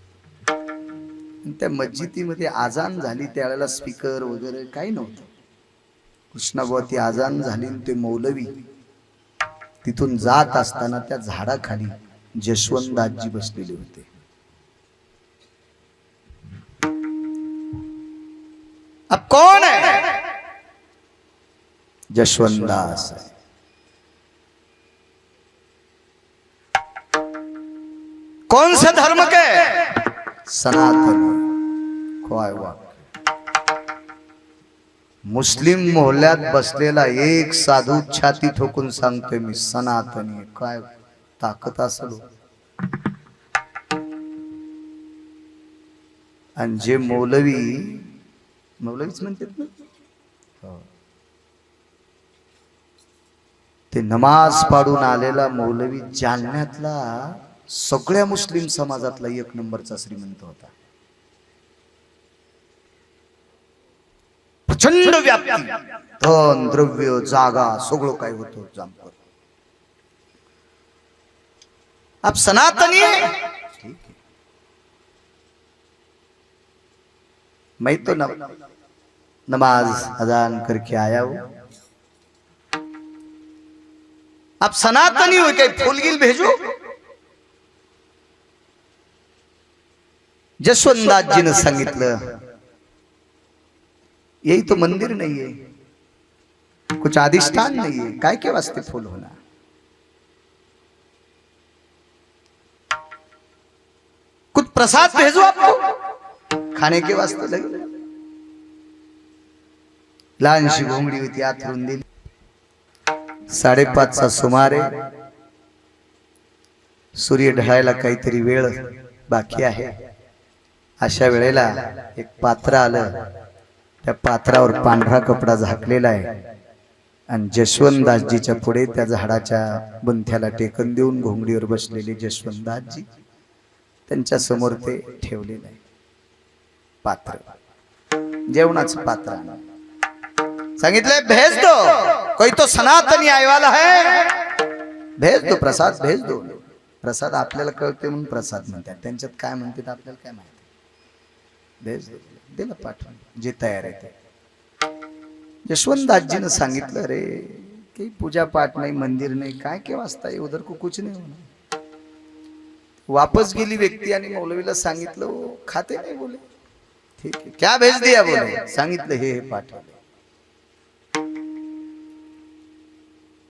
Speaker 1: त्या मस्जिदीमध्ये आजान झाली. त्यावेळेला स्पीकर वगैरे काही नव्हतं. कृष्णाबुवा ती आजान झाली. ते मौलवी तिथून जात असताना त्या झाडाखाली जशवंतदासजी बसलेले होते. अब कौन है? जशवंतदास है. कौन से धर्म के? सनातन. काय वाक्य. मुस्लिम मोहल्ल्यात बसलेला एक साधू छाती ठोकून सांगतोय मी सनातनी. काय ताकद असेल. आणि जे मौलवीच म्हणतात ना, ते नमाज पाडून आलेला मौलवी जालन्यातला सगळ्या मुस्लिम समाजातला 1 नंबरचा श्रीमंत होता. प्रचंड व्याप्ती, धन द्रव्य जागा सगळं काय होतं जामकर. आप सनातनी है? ठीक है. मैं तो नमाज अजान करके आया हूं. आप सनातनी हो, काही फूलगिल भेजो. जशवंतदासजीने सांगितलं यही तो मंदिर नहीं है, कुछ अधिष्ठान नहीं है, काय के वास्ते फूल होना. कुछ प्रसाद भेजो आपको खाने के वास्ते. लगे लहानशी घोंगडी होती, आथरून दिली. 5:30चा सुमारे. सूर्य ढळायला काहीतरी वेळ बाकी आहे. अशा वेळेला एक पात्र आलं. त्या पात्रावर पांढरा कपडा झाकलेला आहे आणि जशवंतदासजीच्या पुढे त्या झाडाच्या बुंथ्याला टेकन देऊन घोंगडीवर बसलेले जशवंतदासजी, त्यांच्या समोर ते ठेवलेलं आहे पात्र, जेवणाचं पात्र. सांगितलंय भेज दो, कोई तो सनातनी आयवाला है, भेज दो, प्रसाद भेज दो. प्रसाद आपल्याला कळते म्हणून प्रसाद म्हणतात, त्यांच्यात काय म्हणतात आपल्याला काय माहिती. भेज दो, दिलं पाठवून, जे तयार आहे ते. जशवंतदासजीनं सांगितलं रे काही पूजा पाठ नाही, मंदिर नाही, काय के वास्ता है, उधर को कुछ नहीं होना. वापस गेली व्यक्ती आणि मौलवीला सांगितलं, खाते नाही बोले. ठीक है, क्या भेज दिया बोले. सांगितलं हे पाठवलं.